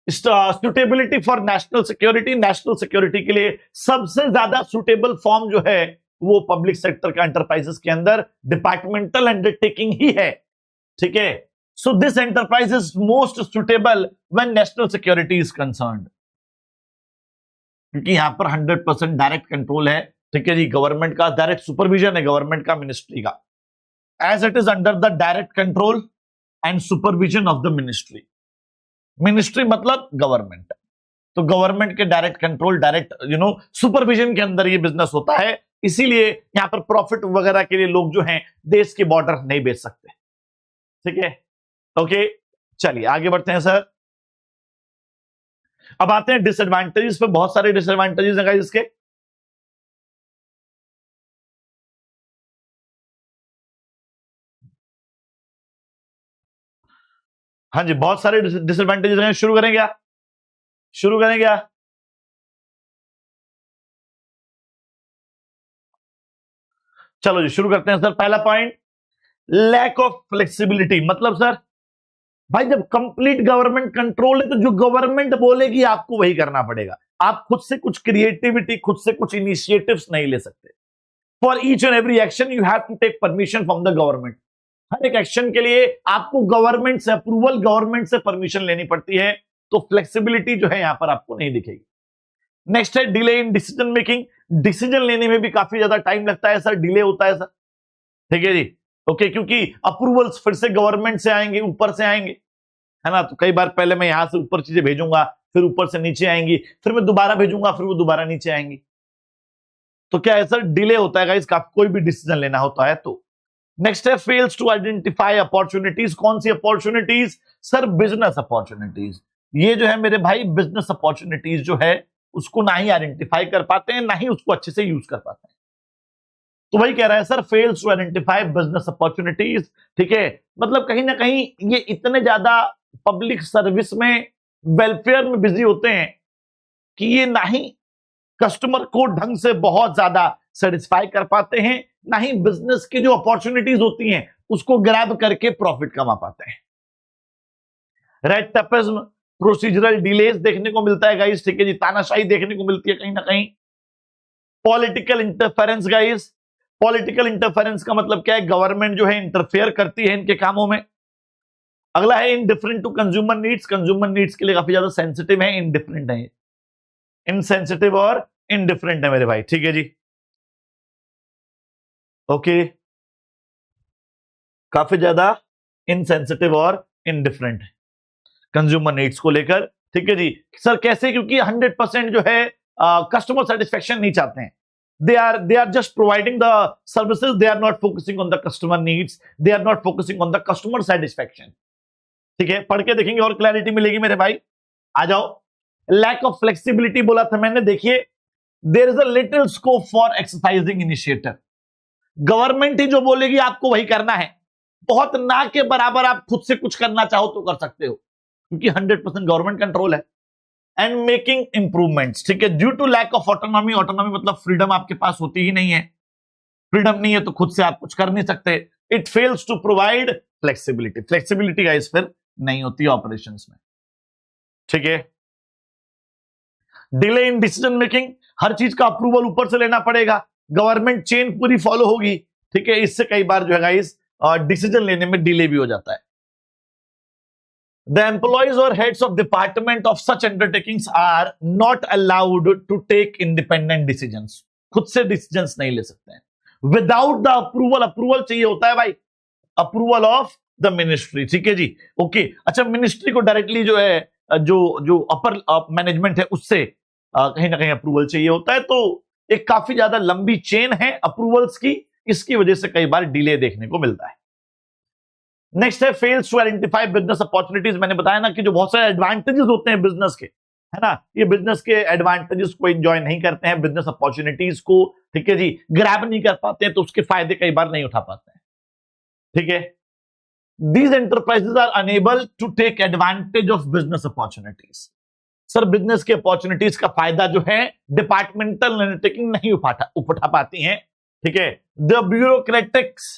suitability for national security. National security के लिए सबसे ज्यादा सुटेबल फॉर्म जो है वो पब्लिक सेक्टर का एंटरप्राइजेस के अंदर डिपार्टमेंटल अंडरटेकिंग ही है। ठीक है, so this enterprise is most suitable when national security is concerned, क्योंकि यहां पर 100% डायरेक्ट कंट्रोल है। ठीक है जी, गवर्नमेंट का डायरेक्ट सुपरविजन है, गवर्नमेंट का, मिनिस्ट्री का, as it is under the direct control and supervision of the ministry. Ministry मतलब गवर्नमेंट, तो गवर्नमेंट के डायरेक्ट कंट्रोल, डायरेक्ट सुपरविजन के अंदर ये बिजनेस होता है। इसीलिए यहां पर प्रॉफिट वगैरह के लिए लोग जो हैं देश के बॉर्डर नहीं बेच सकते। ठीक है, ओके, चलिए आगे बढ़ते हैं सर। अब आते हैं डिसएडवांटेजेस पे। बहुत सारे डिसएडवांटेजेस हैं गाइस इसके। हाँ जी, बहुत सारे डिसएडवांटेजेस हैं। शुरू करें क्या? शुरू करें क्या? चलो जी, शुरू करते हैं सर। पहला पॉइंट, लैक ऑफ फ्लेक्सिबिलिटी। मतलब सर भाई, जब कंप्लीट गवर्नमेंट कंट्रोल है तो जो गवर्नमेंट बोलेगी आपको वही करना पड़ेगा। आप खुद से कुछ क्रिएटिविटी, खुद से कुछ इनिशिएटिव्स नहीं ले सकते। For each and every action you have to take permission from the government. हर एक एक्शन के लिए आपको गवर्नमेंट से अप्रूवल, गवर्नमेंट से परमिशन लेनी पड़ती है। तो फ्लेक्सिबिलिटी जो है यहां पर आपको नहीं दिखेगी। नेक्स्ट है delay in decision making. Decision लेने में भी काफी ज्यादा टाइम लगता है सर, डिले होता है सर। ठीक है जी, ओके, क्योंकि अप्रूवल्स फिर से गवर्नमेंट से आएंगे, ऊपर से आएंगे, है ना। तो कई बार पहले मैं यहां से ऊपर चीजें भेजूंगा, फिर ऊपर से नीचे आएंगी, फिर मैं दोबारा भेजूंगा, फिर वो दोबारा नीचे आएंगी। तो क्या है सर, डिले होता है गाइस, कोई भी डिसीजन लेना होता है तो। नेक्स्ट है फेल्स टू आइडेंटिफाई अपॉर्चुनिटीज। कौन सी अपॉर्चुनिटीज? Sir business opportunities. ये जो है मेरे भाई, बिजनेस अपॉर्चुनिटीज जो है उसको ना ही आइडेंटिफाई कर पाते हैं, ना ही उसको अच्छे से यूज कर पाते हैं। तो वही कह रहा है sir, fails to identify business opportunities. ठीक है, मतलब कहीं ना कहीं ये इतने ज्यादा पब्लिक सर्विस में, वेलफेयर में बिजी होते हैं कि ये ना ही कस्टमर को ढंग से बहुत ज्यादा सेटिस्फाई कर पाते हैं, ना ही बिजनेस की जो अपॉर्चुनिटीज होती हैं उसको ग्रैब करके प्रॉफिट कमा पाते हैं। रेड टेपिज्म, प्रोसीजरल डिलेज देखने को मिलता है गाइस। ठीक है जी, तानाशाही देखने को मिलती है कहीं ना कहीं। Political interference guys. Political interference का मतलब क्या है? गवर्नमेंट जो है इंटरफेयर करती है इनके कामों में। अगला है indifferent to consumer needs. Consumer needs के लिए काफी ज्यादा सेंसिटिव है, इनडिफरेंट है, इनसेंसिटिव और इनडिफरेंट है मेरे भाई। ठीक है जी, ओके, काफी ज्यादा इनसेंसिटिव और इनडिफरेंट है कंज्यूमर नीड्स को लेकर। ठीक है जी सर, कैसे? क्योंकि 100% जो है कस्टमर सेटिस्फेक्शन नहीं चाहते हैं। they are just providing the services, they are not focusing on the customer needs, they are not focusing on the customer satisfaction। ठीक है, पढ़ के देखेंगे और क्लैरिटी मिलेगी मेरे भाई। आ जाओ। लैक ऑफ फ्लेक्सिबिलिटी बोला था मैंने, देखिए there is a little scope for exercising initiative. Government ही जो बोलेगी आपको वही करना है, बहुत ना के बराबर आप खुद से कुछ करना चाहो तो कर सकते हो, क्योंकि 100% गवर्नमेंट कंट्रोल है। एंड मेकिंग इंप्रूवमेंट्स, ठीक है, due to lack of autonomy, autonomy मतलब फ्रीडम आपके पास होती ही नहीं है, फ्रीडम नहीं है तो खुद से आप कुछ कर नहीं सकते। It fails to provide flexibility, flexibility guys फिर नहीं होती ऑपरेशंस में, ठीक है। डिले इन डिसीजन मेकिंग, हर चीज का अप्रूवल ऊपर से लेना पड़ेगा, गवर्नमेंट चेन पूरी फॉलो होगी, ठीक है, इससे कई बार जो है गाइस डिसीजन लेने में डिले भी हो जाता है। The employees or heads of department of such undertakings are not allowed to take independent decisions. खुद से डिसीजंस नहीं ले सकते हैं विदाउट द अप्रूवल, अप्रूवल चाहिए होता है भाई, अप्रूवल ऑफ द मिनिस्ट्री, ठीक है जी, ओके। अच्छा, मिनिस्ट्री को डायरेक्टली जो है जो जो अपर मैनेजमेंट है उससे कहीं ना कहीं अप्रूवल चाहिए होता है, तो एक काफी ज्यादा लंबी चेन है अप्रूवल्स की, इसकी वजह से कई बार डिले देखने को मिलता है। नेक्स्ट है fails to identify business opportunities. मैंने बताया ना कि जो बहुत सारे एडवांटेजेस होते हैं बिजनेस के, है ना, ये बिजनेस के एडवांटेजेस को एंजॉय नहीं करते हैं, बिजनेस अपॉर्चुनिटीज को, ठीक है जी, ग्रैब नहीं कर पाते हैं, तो उसके फायदे कई बार नहीं उठा पाते हैं, ठीक है। These enterprises are unable to take advantage of business opportunities. Sir business के अपॉर्चुनिटीज का फायदा जो है डिपार्टमेंटल अंडरटेकिंग नहीं उठा पाती हैं, ठीक है। द ब्यूरोक्रेटिक्स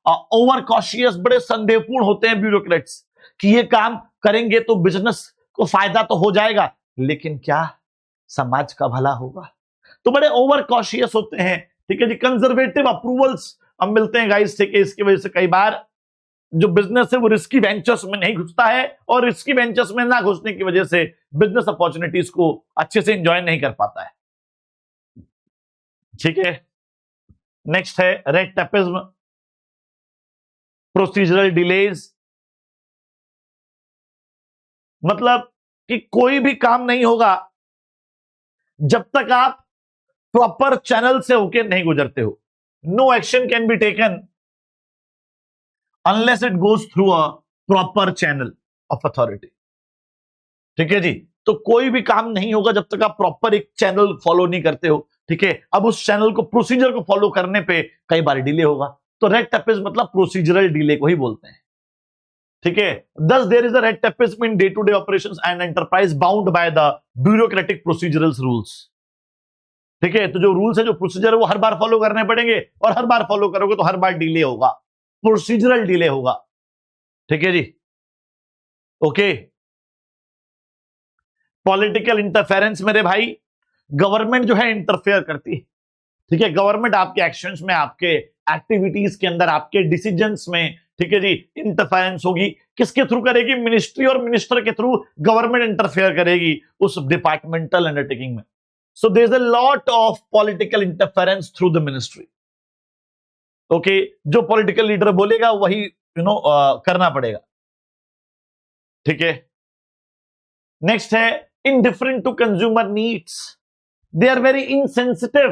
ओवर कॉशियस, बड़े संदेहपूर्ण होते हैं ब्यूरोक्रेट्स कि ये काम करेंगे तो बिजनेस को फायदा तो हो जाएगा, लेकिन क्या समाज का भला होगा, तो बड़े ओवर कॉशियस होते हैं, ठीक है जी। कंजर्वेटिव अप्रूवल्स अब मिलते हैं गाइस, ठीक है, इसकी वजह से कई बार जो बिजनेस है वो रिस्की वेंचर्स में नहीं घुसता है, और रिस्की वेंचर्स में ना घुसने की वजह से बिजनेस अपॉर्चुनिटीज को अच्छे से एंजॉय नहीं कर पाता है, ठीक है। नेक्स्ट है रेड टेपिज्म, प्रोसीजरल डिलेज, मतलब कि कोई भी काम नहीं होगा जब तक आप प्रॉपर चैनल से होके नहीं गुजरते हो। No action can be taken unless it goes through a proper channel of authority, ठीक है जी। तो कोई भी काम नहीं होगा जब तक आप प्रॉपर एक चैनल फॉलो नहीं करते हो, ठीक है। अब उस चैनल को, प्रोसीजर को फॉलो करने पे कई बार डिले होगा, तो रेड टेपिज्म मतलब प्रोसीजरल डिले को ही बोलते हैं, ठीक है। Thus there is a red tapism in day to day operations and enterprise bound by the bureaucratic procedural rules, ठीक है। तो जो रूल्स है, जो प्रोसीजर है, वो हर बार फॉलो करने पड़ेंगे, और हर बार फॉलो करोगे तो हर बार डिले होगा, प्रोसीजरल डिले होगा, ठीक है जी, ओके। पॉलिटिकल इंटरफेरेंस मेरे भाई, गवर्नमेंट जो है इंटरफेयर करती है, ठीक है। गवर्नमेंट आपके एक्शंस में, आपके एक्टिविटीज के अंदर, आपके डिसीजंस में, ठीक है जी, इंटरफेरेंस होगी। किसके थ्रू करेगी? मिनिस्ट्री और मिनिस्टर के थ्रू गवर्नमेंट इंटरफेयर करेगी उस डिपार्टमेंटल अंडरटेकिंग में। So there is a lot of political interference through the ministry, okay. जो पॉलिटिकल लीडर बोलेगा वही करना पड़ेगा, ठीक है। नेक्स्ट है indifferent to consumer needs, they are very insensitive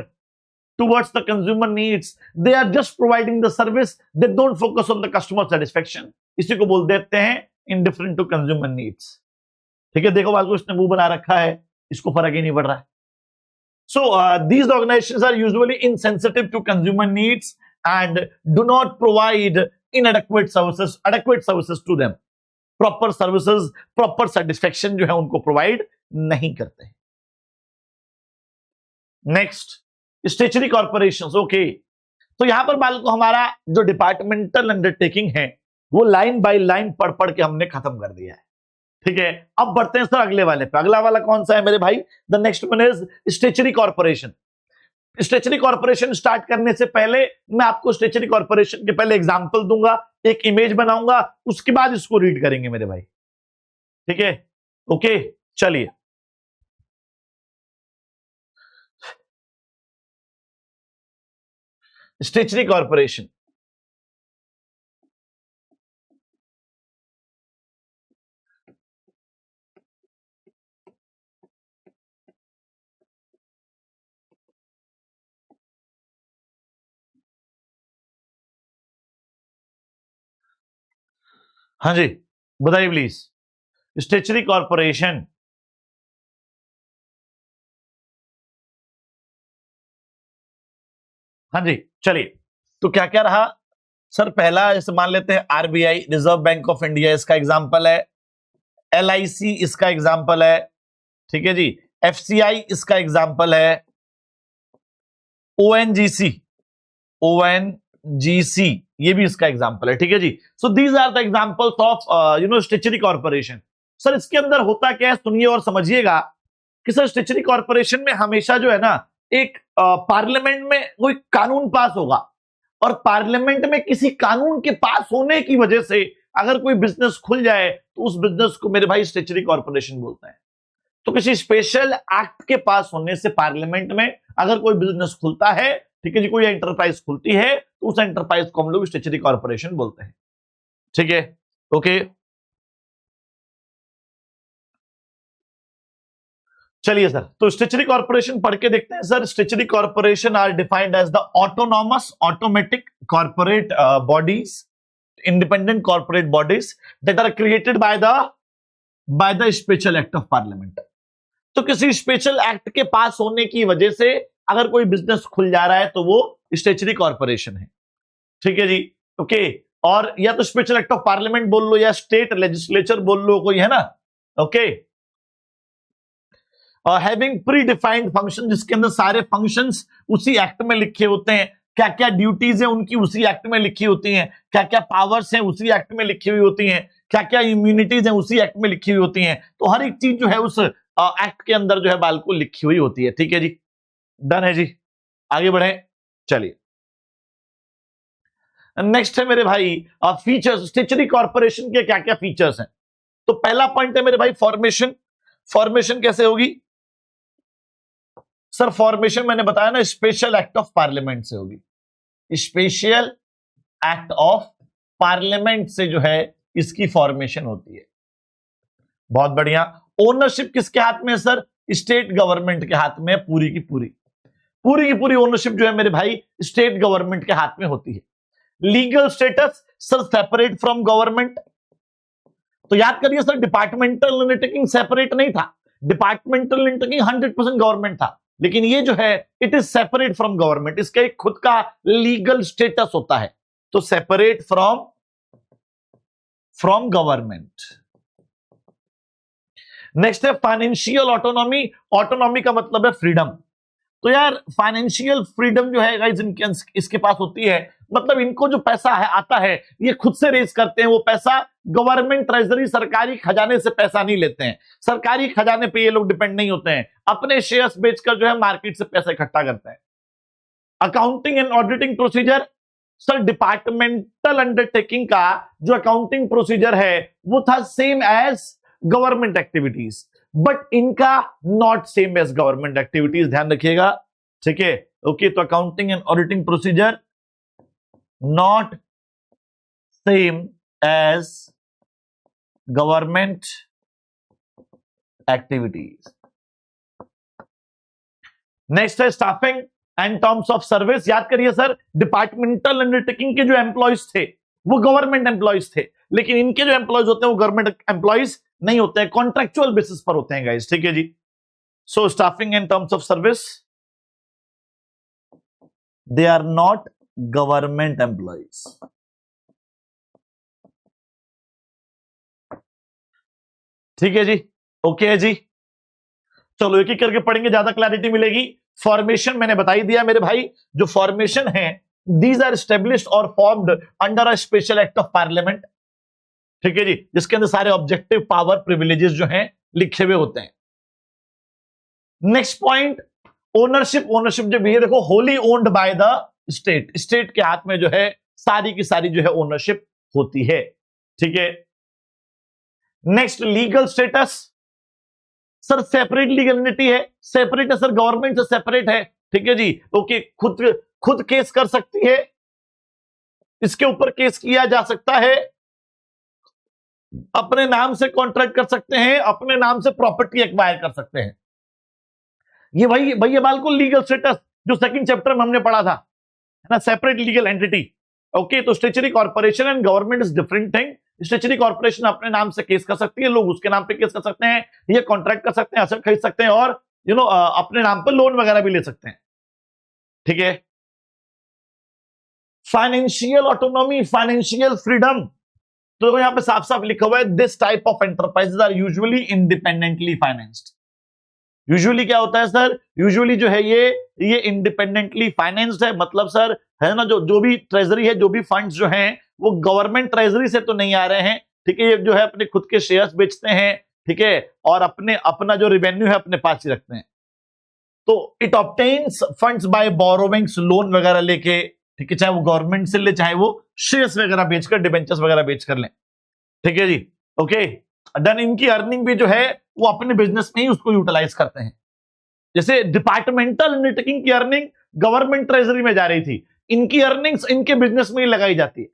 towards the consumer needs, they are just providing the service, they don't focus on the customer satisfaction, इसी को बोल देते हैं indifferent to consumer needs, ठीक है। देखो बात को इसने मुंह बना रखा है, इसको फर्क ही नहीं पड़ रहा है। So these organizations are usually insensitive to consumer needs and do not provide adequate services to them, proper services, proper satisfaction जो है उनको प्रोवाइड नहीं करते हैं। Next statutory corporations, okay. तो यहां पर बाल को हमारा जो डिपार्टमेंटल अंडरटेकिंग है वो लाइन बाय लाइन पढ़ पढ़ के हमने खत्म कर दिया है, ठीक है। अब बढ़ते हैं सर अगले वाले पे। अगला वाला कौन सा है मेरे भाई? The next one is statutory corporation. Statutory corporation start करने से पहले मैं आपको स्टेचुरी कॉर्पोरेशन के पहले एग्जांपल दूंगा, एक इमेज बनाऊंगा, उसके बाद इसको रीड करेंगे मेरे भाई, ठीक है, ओके। चलिए, स्टेचुरी कॉर्पोरेशन, हाँ जी बताइए प्लीज। स्टेचुरी कॉर्पोरेशन हाँ जी, चलिए, तो क्या क्या रहा सर? पहला जैसे मान लेते हैं RBI, reserve bank of India, इसका एग्जांपल है। एलआईसी इसका एग्जांपल है, ठीक है जी। एफसीआई इसका एग्जांपल है। ओएनजीसी, ओएनजीसी ये भी इसका एग्जांपल है, ठीक है जी। So these are the examples of statutory corporation. Sir इसके अंदर होता क्या है, सुनिए और समझिएगा कि सर स्टेचुरी कॉर्पोरेशन में हमेशा जो है ना, एक पार्लियामेंट में कोई कानून पास होगा, और पार्लियामेंट में किसी कानून के पास होने की वजह से अगर कोई बिजनेस खुल जाए तो उस बिजनेस को मेरे भाई स्टेचुरी कॉर्पोरेशन बोलते हैं। तो किसी स्पेशल एक्ट के पास होने से पार्लियामेंट में अगर कोई बिजनेस खुलता है, ठीक है जी, कोई एंटरप्राइज खुलती है, तो उस एंटरप्राइज को हम लोग स्टेचुरी कॉर्पोरेशन बोलते हैं, ठीक है। ओके, चलिए सर, तो स्टेचुरी कॉर्पोरेशन पढ़ के देखते हैं sir. Statutory corporation are defined as the autonomous automatic corporate bodies, independent corporate bodies that are created by the special act of parliament। तो किसी स्पेशल एक्ट के पास होने की वजह से अगर कोई बिजनेस खुल जा रहा है तो वो स्टेचुरी कॉर्पोरेशन है, ठीक है जी। ओके, और या तो स्पेशल एक्ट ऑफ पार्लियामेंट बोल लो या स्टेट लेजिस्लेचर बोल लो, कोई है ना। Okay, having pre defined function, जिसके अंदर सारे फंक्शंस उसी एक्ट में लिखे होते हैं, क्या क्या ड्यूटीज है उनकी उसी एक्ट में लिखी होती हैं, क्या क्या पावर्स हैं उसी एक्ट में लिखी हुई होती हैं, क्या क्या इम्यूनिटीज हैं उसी एक्ट में लिखी हुई होती हैं। तो हर एक चीज जो है उस एक्ट के अंदर जो है बिल्कुल लिखी हुई होती है, ठीक है जी। डन है जी, आगे बढ़े, चलिए। नेक्स्ट है मेरे भाई फीचर्स, स्टेचुरी कॉर्पोरेशन के क्या क्या फीचर्स हैं। तो पहला पॉइंट है मेरे भाई फॉर्मेशन। फॉर्मेशन कैसे होगी सर? फॉर्मेशन मैंने बताया ना, स्पेशल एक्ट ऑफ पार्लियामेंट से होगी। स्पेशल एक्ट ऑफ पार्लियामेंट से जो है इसकी फॉर्मेशन होती है। बहुत बढ़िया। ओनरशिप किसके हाथ में है सर? स्टेट गवर्नमेंट के हाथ में, पूरी की पूरी ओनरशिप जो है मेरे भाई स्टेट गवर्नमेंट के हाथ में होती है। Legal status sir separate from government. तो याद करिए सर, डिपार्टमेंटल अंडरटेकिंग सेपरेट नहीं था, डिपार्टमेंटल अंडरटेकिंग 100% गवर्नमेंट था, लेकिन ये जो है it is separate from government, इसका एक खुद का लीगल स्टेटस होता है। तो सेपरेट फ्रॉम गवर्नमेंट। नेक्स्ट है फाइनेंशियल ऑटोनॉमी। ऑटोनॉमी का मतलब है फ्रीडम। तो यार फाइनेंशियल फ्रीडम जो है गाइस इसके पास होती है, मतलब इनको जो पैसा है आता है ये खुद से रेज करते हैं। वो पैसा गवर्नमेंट ट्रेजरी, सरकारी खजाने से पैसा नहीं लेते हैं, सरकारी खजाने पे ये लोग डिपेंड नहीं होते हैं, अपने शेयर्स बेचकर जो है मार्केट से पैसा इकट्ठा करते हैं। Accounting and auditing procedure sir, departmental undertaking का जो अकाउंटिंग प्रोसीजर है वो था same as government activities, but इनका not same as government activities, ध्यान रखिएगा, ठीक है। ओके, तो accounting and auditing procedure not same as government activities. Next है staffing and terms of service. याद करिए सर, डिपार्टमेंटल अंडरटेकिंग के जो एम्प्लॉयज थे वो गवर्नमेंट एम्प्लॉयज थे, लेकिन इनके जो एम्प्लॉयज होते हैं वो गवर्नमेंट एम्प्लॉयज नहीं होते हैं, कॉन्ट्रेक्चुअल बेसिस पर होते हैं गाइस, ठीक है जी। So staffing and terms of service, they are not government employees. ठीक है जी, ओके है जी। चलो एक एक करके पढ़ेंगे, ज्यादा क्लैरिटी मिलेगी। फॉर्मेशन मैंने बता ही दिया मेरे भाई, जो फॉर्मेशन है दीज आर स्टेब्लिश्ड और formed under a special act of parliament, ठीक है जी, जिसके अंदर सारे ऑब्जेक्टिव पावर प्रिविलेजेस जो हैं लिखे हुए होते हैं। Next point, ownership. ओनरशिप जब ये देखो, Holi owned by the state, state के हाथ में जो है सारी की सारी जो है ओनरशिप होती है, ठीक है। Next, legal status sir, separate legal entity है, सेपरेट है सर, गवर्नमेंट से सेपरेट है, ठीक है जी। ओके, खुद केस कर सकती है, इसके ऊपर केस किया जा सकता है, अपने नाम से कॉन्ट्रैक्ट कर सकते हैं, अपने नाम से प्रॉपर्टी एक्वायर कर सकते हैं। ये वही भैया बिल्कुल लीगल स्टेटस जो सेकंड चैप्टर में हमने पढ़ा था, है ना, सेपरेट लीगल एंटिटी। ओके, तो statutory corporation and government is different thing. Statutory corporation अपने नाम से केस कर सकती है, लोग उसके नाम पे केस कर सकते हैं, ये कॉन्ट्रैक्ट कर सकते हैं, असेट खरीद सकते हैं, और अपने नाम पर लोन वगैरह भी ले सकते हैं, ठीक है। Financial autonomy, financial freedom. तो यहां पे साफ साफ लिखा हुआ है this type of enterprises are usually independently financed. Usually क्या होता है सर, यूजुअली जो है ये इंडिपेंडेंटली फाइनेंस्ड है, मतलब सर है ना, जो भी ट्रेजरी है, जो भी फंड्स जो हैं वो गवर्नमेंट ट्रेजरी से तो नहीं आ रहे हैं, ठीक है, ये जो है अपने खुद के शेयर्स बेचते हैं, ठीक है, और अपना जो रेवेन्यू है अपने पास ही रखते हैं। तो it obtains funds by borrowings, loan वगैरह लेके, ठीक है, चाहे वो गवर्नमेंट से ले, चाहे वो शेयर्स वगैरह बेचकर, डिबेंचर्स वगैरह बेचकर लें, ठीक है जी, ओके। देन इनकी अर्निंग भी जो है वो अपने बिजनेस में ही उसको यूटिलाइज करते हैं। जैसे डिपार्टमेंटल अंडरटेकिंग की अर्निंग गवर्नमेंट ट्रेजरी में जा रही थी, इनकी अर्निंग्स इनके बिजनेस में ही लगाई जाती है।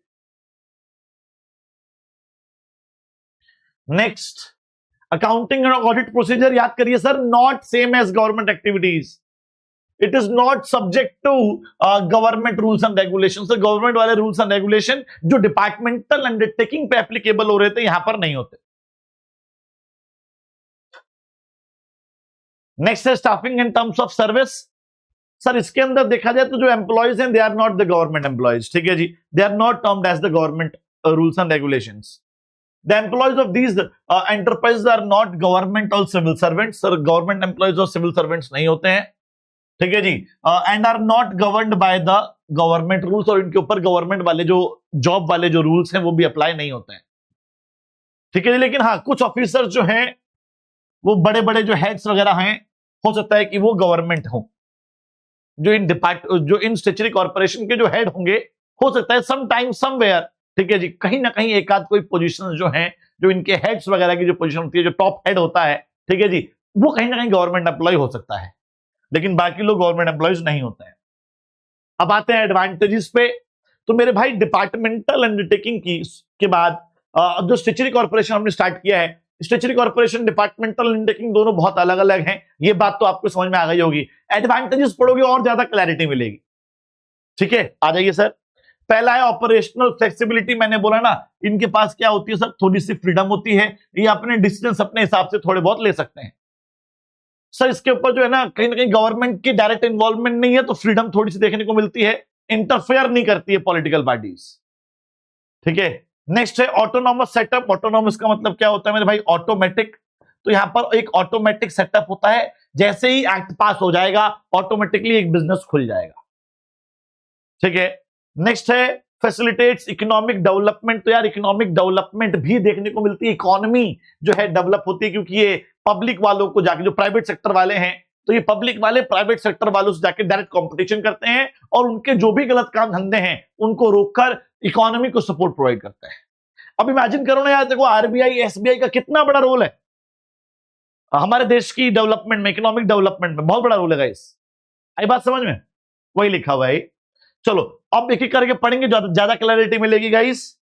Next, accounting and audit procedure याद करिए sir, not same as government activities, it is not subject to government rules and regulation. Sir government वाले रूल्स एंड रेगुलेशन जो डिपार्टमेंटल अंडरटेकिंग पे एप्लीकेबल हो रहे थे यहां पर नहीं होते। नेक्स्ट है staffing in terms of service. Sir इसके अंदर देखा जाए तो जो एम्प्लॉयज हैं they are not the government employees, ठीक है जी, they are not termed as the government rules and regulations. The employees of these enterprises are not government or civil servants. Sir, government employees और civil servants नहीं होते हैं, ठीक है जी, and are not governed by the government rules, और इनके ऊपर गवर्नमेंट वाले जो जॉब वाले जो रूल्स हैं वो भी अप्लाई नहीं होते हैं, ठीक है जी। लेकिन हाँ, कुछ ऑफिसर जो हैं वो बड़े बड़े जो हेड्स वगैरह हैं, हो सकता है कि वो गवर्नमेंट हो, जो इन स्टेचुटरी कॉर्पोरेशन के जो हेड होंगे, हो सकता है सम टाइम समवेयर, ठीक है जी, कहीं ना कहीं एक आध कोई पोजीशन जो है, जो इनके हेड्स वगैरह की जो पोजीशन होती है, जो टॉप हेड होता है, ठीक है जी, वो कहीं ना कहीं गवर्नमेंट एम्प्लॉय हो सकता है, लेकिन बाकी लोग गवर्नमेंट एम्प्लॉयज नहीं होते हैं। अब आते हैं एडवांटेजेस पे। तो मेरे भाई डिपार्टमेंटल अंडरटेकिंग के बाद जो स्टेचुटरी कॉर्पोरेशन हमने स्टार्ट किया है, स्टेचुटरी कॉर्पोरेशन डिपार्टमेंटल अंडरटेकिंग दोनों बहुत अलग अलग हैं, ये बात तो आपको समझ में आ गई होगी। एडवांटेजेस पढ़ोगे और ज्यादा क्लैरिटी मिलेगी, ठीक है। आ जाइए सर, पहला है ऑपरेशनल फ्लेक्सिबिलिटी। मैंने बोला ना, इनके पास क्या होती है सर, थोड़ी सी फ्रीडम होती है, ये अपने डिसीजंस अपने हिसाब से थोड़े बहुत ले सकते हैं। सर इसके ऊपर जो है ना कहीं गवर्नमेंट की डायरेक्ट इन्वॉल्वमेंट नहीं है, तो फ्रीडम थोड़ी सी देखने को मिलती है, इंटरफेयर नहीं करती है पॉलिटिकल पार्टीज, ठीक है। नेक्स्ट है ऑटोनॉमस सेटअप। ऑटोनॉमस का मतलब क्या होता है मेरे भाई, ऑटोमेटिक। तो यहां पर एक ऑटोमेटिक सेटअप होता है, जैसे ही एक्ट पास हो जाएगा ऑटोमेटिकली एक बिजनेस खुल जाएगा, ठीक है। नेक्स्ट है फैसिलिटेट्स इकोनॉमिक डेवलपमेंट। तो यार इकोनॉमिक डेवलपमेंट भी देखने को मिलती है, इकोनॉमी जो है डेवलप होती है, क्योंकि ये पब्लिक वालों को जाके, जो प्राइवेट सेक्टर वाले हैं, तो ये पब्लिक वाले प्राइवेट सेक्टर वालों से जाके डायरेक्ट कंपटीशन करते हैं, और उनके जो भी गलत काम धंधे हैं उनको रोककर इकोनॉमी को सपोर्ट प्रोवाइड करते हैं। अब इमेजिन करो ना यार, देखो आरबीआई एसबीआई का कितना बड़ा रोल है हमारे देश की डेवलपमेंट में, इकोनॉमिक डेवलपमेंट में, बहुत बड़ा रोल है गाइस। आई बात समझ में, वही लिखा हुआ है। चलो अब एक एक करके पढ़ेंगे, ज्यादा क्लैरिटी मिलेगी guys.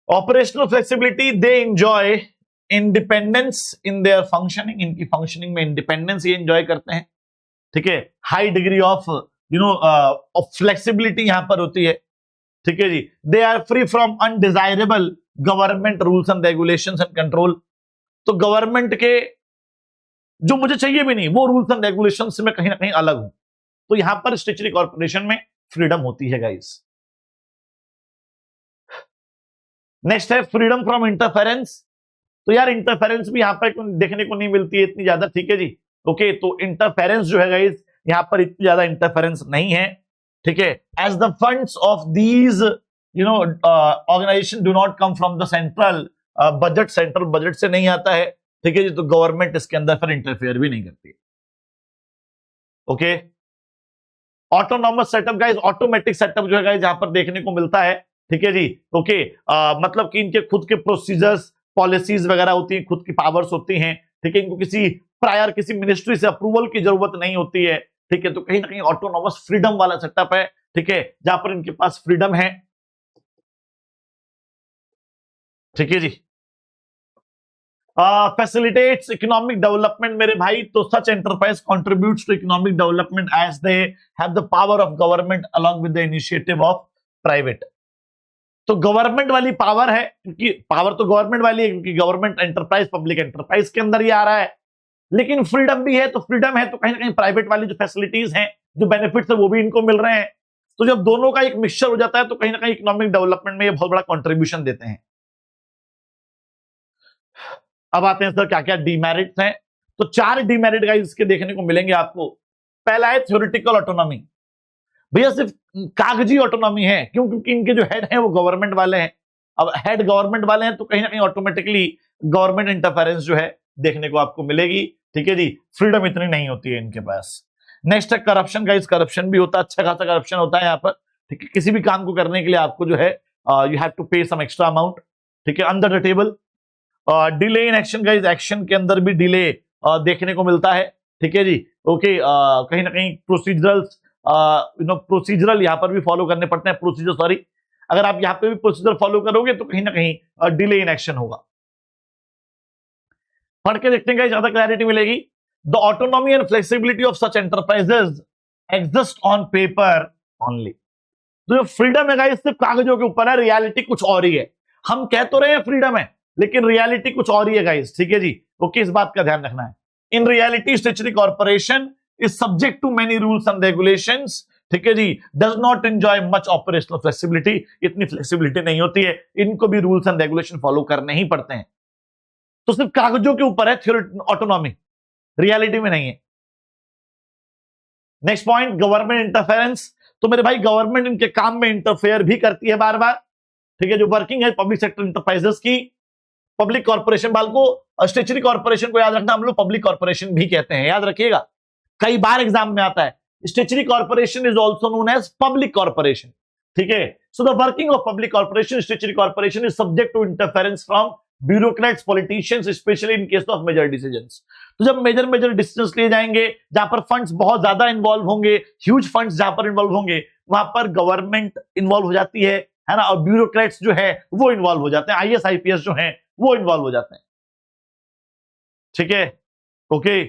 Operational flexibility, they enjoy independence in their functioning. इनकी फंक्शनिंग में इंडिपेंडेंस ये एंजॉय करते हैं, ठीक है। हाई डिग्री ऑफ फ्लेक्सिबिलिटी यहां पर होती है, ठीक है जी। They are free from undesirable government rules and regulations and control. तो गवर्नमेंट के जो मुझे चाहिए भी नहीं वो रूल्स एंड रेगुलेशन से मैं कहीं ना कहीं अलग हूं, तो यहां पर स्टेचुटरी कॉर्पोरेशन में फ्रीडम होती है गाइस। नेक्स्ट है फ्रीडम फ्रॉम इंटरफेरेंस। तो यार इंटरफेरेंस भी यहां पर देखने को नहीं मिलती है इतनी ज्यादा, ठीक है जी, ओके। तो इंटरफेरेंस जो है गाइस यहां पर इतनी ज्यादा इंटरफेरेंस नहीं है, ठीक है। As the funds of these organisation do not come from the central budget, central budget से नहीं आता है, ठीक है जी। तो गवर्नमेंट इसके अंदर फिर इंटरफेयर भी नहीं करती, okay. Autonomous setup guys, automatic setup जो है गाइस यहां पर देखने को मिलता है, ठीक है जी, ओके। मतलब कि इनके खुद के प्रोसीजर्स, पॉलिसीज वगैरह होती हैं, खुद की पावर्स होती हैं, ठीक है। इनको किसी प्रायर किसी मिनिस्ट्री से अप्रूवल की जरूरत नहीं होती है, ठीक है। तो कहीं ना कहीं ऑटोनॉमस फ्रीडम वाला सेटअप है, ठीक है, जहां पर इनके पास फ्रीडम है, ठीक है जी। फैसिलिटेट्स इकोनॉमिक डेवलपमेंट मेरे भाई। तो such enterprise contributes to economic development as they have the power of government along with the initiative of private. तो गवर्नमेंट वाली पावर है, क्योंकि पावर तो गवर्नमेंट वाली है, क्योंकि गवर्नमेंट एंटरप्राइज पब्लिक एंटरप्राइज के अंदर ही आ रहा है, लेकिन फ्रीडम भी है। तो फ्रीडम है तो कहीं ना कहीं प्राइवेट वाली जो फैसिलिटीज हैं, जो बेनिफिट्स है वो भी इनको मिल रहे हैं, तो जब दोनों का एक मिक्सचर हो जाता है तो कहीं ना कहीं इकोनॉमिक डेवलपमेंट में ये बहुत बड़ा कंट्रीब्यूशन देते हैं। अब आते हैं सर क्या क्या डीमेरिट्स हैं। तो 4 डीमेरिट गाइस इसके देखने को मिलेंगे आपको। पहला है थ्योरेटिकल ऑटोनॉमी। भैया सिर्फ कागजी ऑटोनॉमी है, क्यों? क्योंकि इनके जो हेड हैं वो गवर्नमेंट वाले हैं। अब हेड गवर्नमेंट वाले हैं तो कहीं ना कहीं ऑटोमेटिकली गवर्नमेंट इंटरफेरेंस जो है देखने को आपको मिलेगी। ठीक है जी, फ्रीडम इतनी नहीं होती है इनके पास। नेक्स्ट है करप्शन। गाइस करप्शन भी होता है, अच्छा खासा करप्शन होता है यहाँ पर। ठीक है, किसी भी काम को करने के लिए आपको जो है यू हैव टू पे सम एक्स्ट्रा अमाउंट। ठीक है, under the table. Delay in action. Guys action के अंदर भी डिले देखने को मिलता है। ठीक है जी, ओके। कहीं ना कहीं प्रोसीजरल यहाँ पर भी फॉलो करने पड़ते हैं, प्रोसीजर सॉरी। अगर आप यहाँ पे भी प्रोसीजर फॉलो करोगे तो कहीं ना कहीं डिले इन एक्शन होगा। पढ़ के देखते हैं, ज्यादा क्लैरिटी मिलेगी। The autonomy and flexibility of such enterprises exist on paper only. तो जो फ्रीडम है गाइस सिर्फ कागजों के ऊपर है, रियलिटी कुछ और ही है। हम कह तो रहे हैं फ्रीडम है, लेकिन रियलिटी कुछ और ही है गाइस। ठीक है जी, ओके, इस बात का ध्यान रखना है। In reality statutory corporation is subject to many rules and regulations. ठीक है जी, does not enjoy much operational flexibility. इतनी फ्लेक्सिबिलिटी नहीं होती है, इनको भी रूल्स एंड रेगुलेशन फॉलो करने ही पड़ते हैं। तो सिर्फ कागजों के ऊपर है थ्योरी ऑटोनॉमी, रियलिटी में नहीं है। Next point, government interference. तो मेरे भाई गवर्नमेंट इनके काम में इंटरफेयर भी करती है बार बार। ठीक है, जो वर्किंग है पब्लिक सेक्टर इंटरप्राइजेस की। पब्लिक कॉर्पोरेशन वाल को, स्टैट्यूटरी कॉर्पोरेशन को याद रखना, हम लोग पब्लिक कॉर्पोरेशन भी कहते हैं, याद रखिएगा, कई बार एग्जाम में आता है। Statutory corporation is also known as public corporation. ठीक है, so the working of public corporation, statutory corporation is subject to interference from bureaucrats, politicians, specially in case of major decisions. तो जब मेजर डिसीजंस लिए जाएंगे, जहां पर फंड्स बहुत ज्यादा इन्वॉल्व होंगे, ह्यूज फंड्स जहां पर इन्वॉल्व होंगे, वहां पर गवर्नमेंट इन्वॉल्व हो जाती है ना, और ब्यूरोक्रेट्स जो है वो इन्वॉल्व हो जाते हैं, आईएएस आईपीएस जो है वो इन्वॉल्व हो जाते हैं। ठीक है, ओके।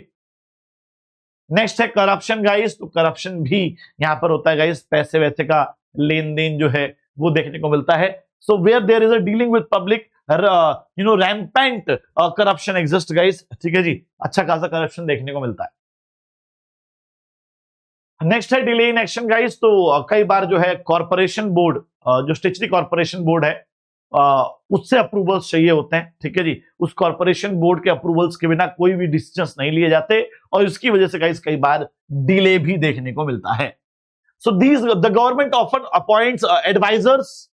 नेक्स्ट है करप्शन गाइस। तो करप्शन भी यहां पर होता है गाइस, पैसे वैसे का लेन देन जो है वो देखने को मिलता है। So where there is a dealing with public rampant corruption exist guys. ठीक है जी, अच्छा खासा करप्शन देखने को मिलता है। नेक्स्ट है डिले इन एक्शन गाइस। तो कई बार जो है कॉर्पोरेशन बोर्ड, जो स्टैट्यूटरी कॉर्पोरेशन बोर्ड है, उससे अप्रूवल्स चाहिए होते हैं। ठीक है जी, उस कॉर्पोरेशन बोर्ड के अप्रूवल्स के बिना कोई भी डिसीजंस नहीं लिए जाते, और इसकी वजह से गाइस कई बार डिले भी देखने को मिलता है। So these the government often appoints advisers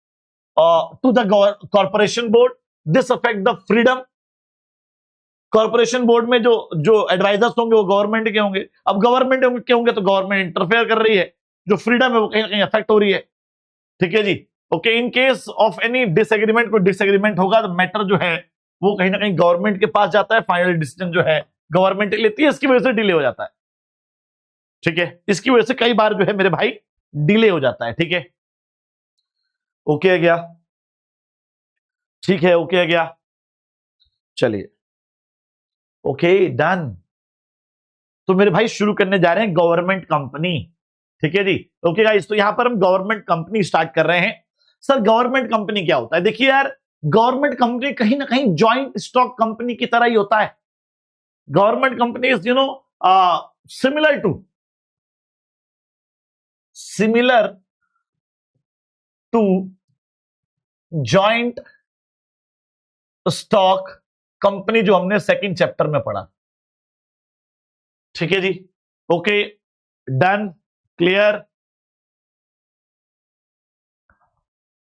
to the corporation board. This affect the freedom. Corporation board में जो जो एडवाइजर्स होंगे वो गवर्नमेंट के होंगे। अब गवर्नमेंट के होंगे तो गवर्नमेंट इंटरफेयर कर रही है, जो फ्रीडम है वो कहीं ना कहीं अफेक्ट हो रही है। ठीक है जी, okay. In case of any disagreement, कोई डिसएग्रीमेंट होगा तो मैटर जो है वो कहीं ना कहीं गवर्नमेंट के पास जाता है, फाइनल डिसीजन जो है गवर्नमेंट लेती है, इसकी वजह से डिले हो जाता है। ठीक है, इसकी वजह से कई बार जो है मेरे भाई डिले हो जाता है। ठीक है, ओके है क्या? ठीक है, ओके है क्या? चलिए, ओके डन। तो मेरे भाई शुरू करने जा रहे हैं गवर्नमेंट कंपनी। ठीक है जी, ओके गाइस। तो यहां पर हम गवर्नमेंट कंपनी स्टार्ट कर रहे हैं। सर गवर्नमेंट कंपनी क्या होता है? देखिए यार, गवर्नमेंट कंपनी कहीं ना कहीं ज्वाइंट स्टॉक कंपनी की तरह ही होता है। Government company is similar to joint stock company, जो हमने सेकंड चैप्टर में पढ़ा। ठीक है जी, ओके डन, क्लियर।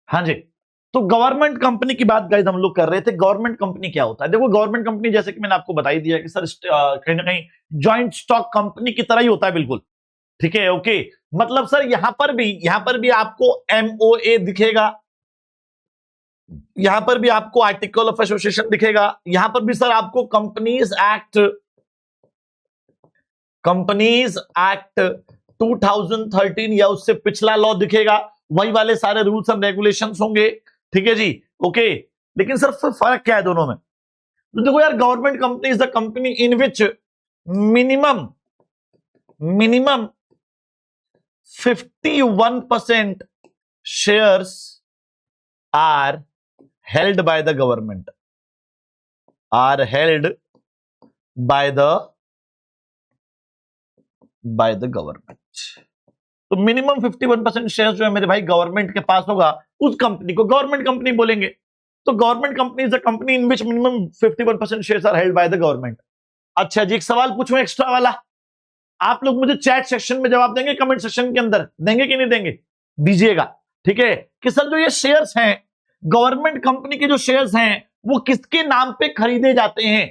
हाँ जी, तो गवर्नमेंट कंपनी की बात गाइस हम लोग कर रहे थे। गवर्नमेंट कंपनी क्या होता है? देखो, गवर्नमेंट कंपनी जैसे कि मैंने आपको बताई दिया कि सर कहीं ना कहीं ज्वाइंट स्टॉक कंपनी की तरह ही होता है, बिल्कुल। ठीक है, ओके। मतलब सर यहां पर भी आपको एमओए दिखेगा, यहां पर भी आपको आर्टिकल ऑफ एसोसिएशन दिखेगा, यहां पर भी सर आपको कंपनीज एक्ट 2013 या उससे पिछला लॉ दिखेगा, वही वाले सारे रूल्स एंड रेगुलेशंस होंगे। ठीक है जी, ओके। लेकिन सर फर्क क्या है दोनों में? तो देखो यार, government company is the company in which minimum 51% shares are held by the government, by the government। तो मिनिमम 51% शेयर जो है मेरे भाई गवर्नमेंट के पास होगा, उस कंपनी को गवर्नमेंट कंपनी बोलेंगे। तो government company is a company in which minimum 51% shares are held by the government. अच्छा जी, एक सवाल पूछूं एक्स्ट्रा वाला, आप लोग मुझे चैट सेक्शन में जवाब देंगे, कमेंट सेक्शन के अंदर देंगे कि नहीं देंगे? दीजिएगा, ठीक है। कि सर जो ये शेयर्स हैं, गवर्नमेंट कंपनी के जो शेयर्स हैं, वो किसके नाम पे खरीदे जाते हैं?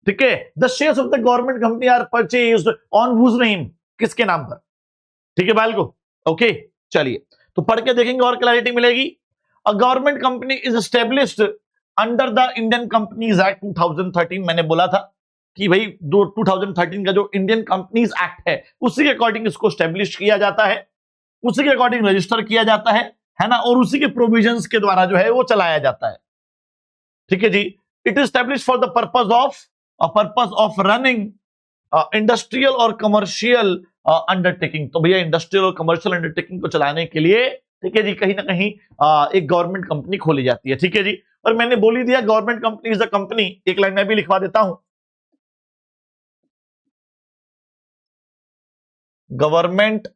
ठीक है, the shares of the government company are purchased on whose name, किसके नाम पर? ठीक है बाल को, ओके। चलिए तो पढ़ के देखेंगे और क्लैरिटी मिलेगी। A government company is established under the Indian companies act 2013। मैंने बोला था कि भाई 2013 का जो इंडियन कंपनीज एक्ट है, उसी के अकॉर्डिंग इसको स्टैब्लिश किया जाता है, उसी के अकॉर्डिंग रजिस्टर किया जाता है ना, और उसी के प्रोविजंस के द्वारा जो है वो चलाया जाता है। ठीक है जी। It is establish for the purpose of running industrial और कमर्शियल अंडरटेकिंग। तो भैया इंडस्ट्रियल और कमर्शियल अंडरटेकिंग को चलाने के लिए, ठीक है जी, कहीं ना कहीं एक गवर्नमेंट कंपनी खोली जाती है। ठीक है जी। और मैंने बोल ही दिया government company is a company, एक लाइन में भी लिखवा देता हूं, government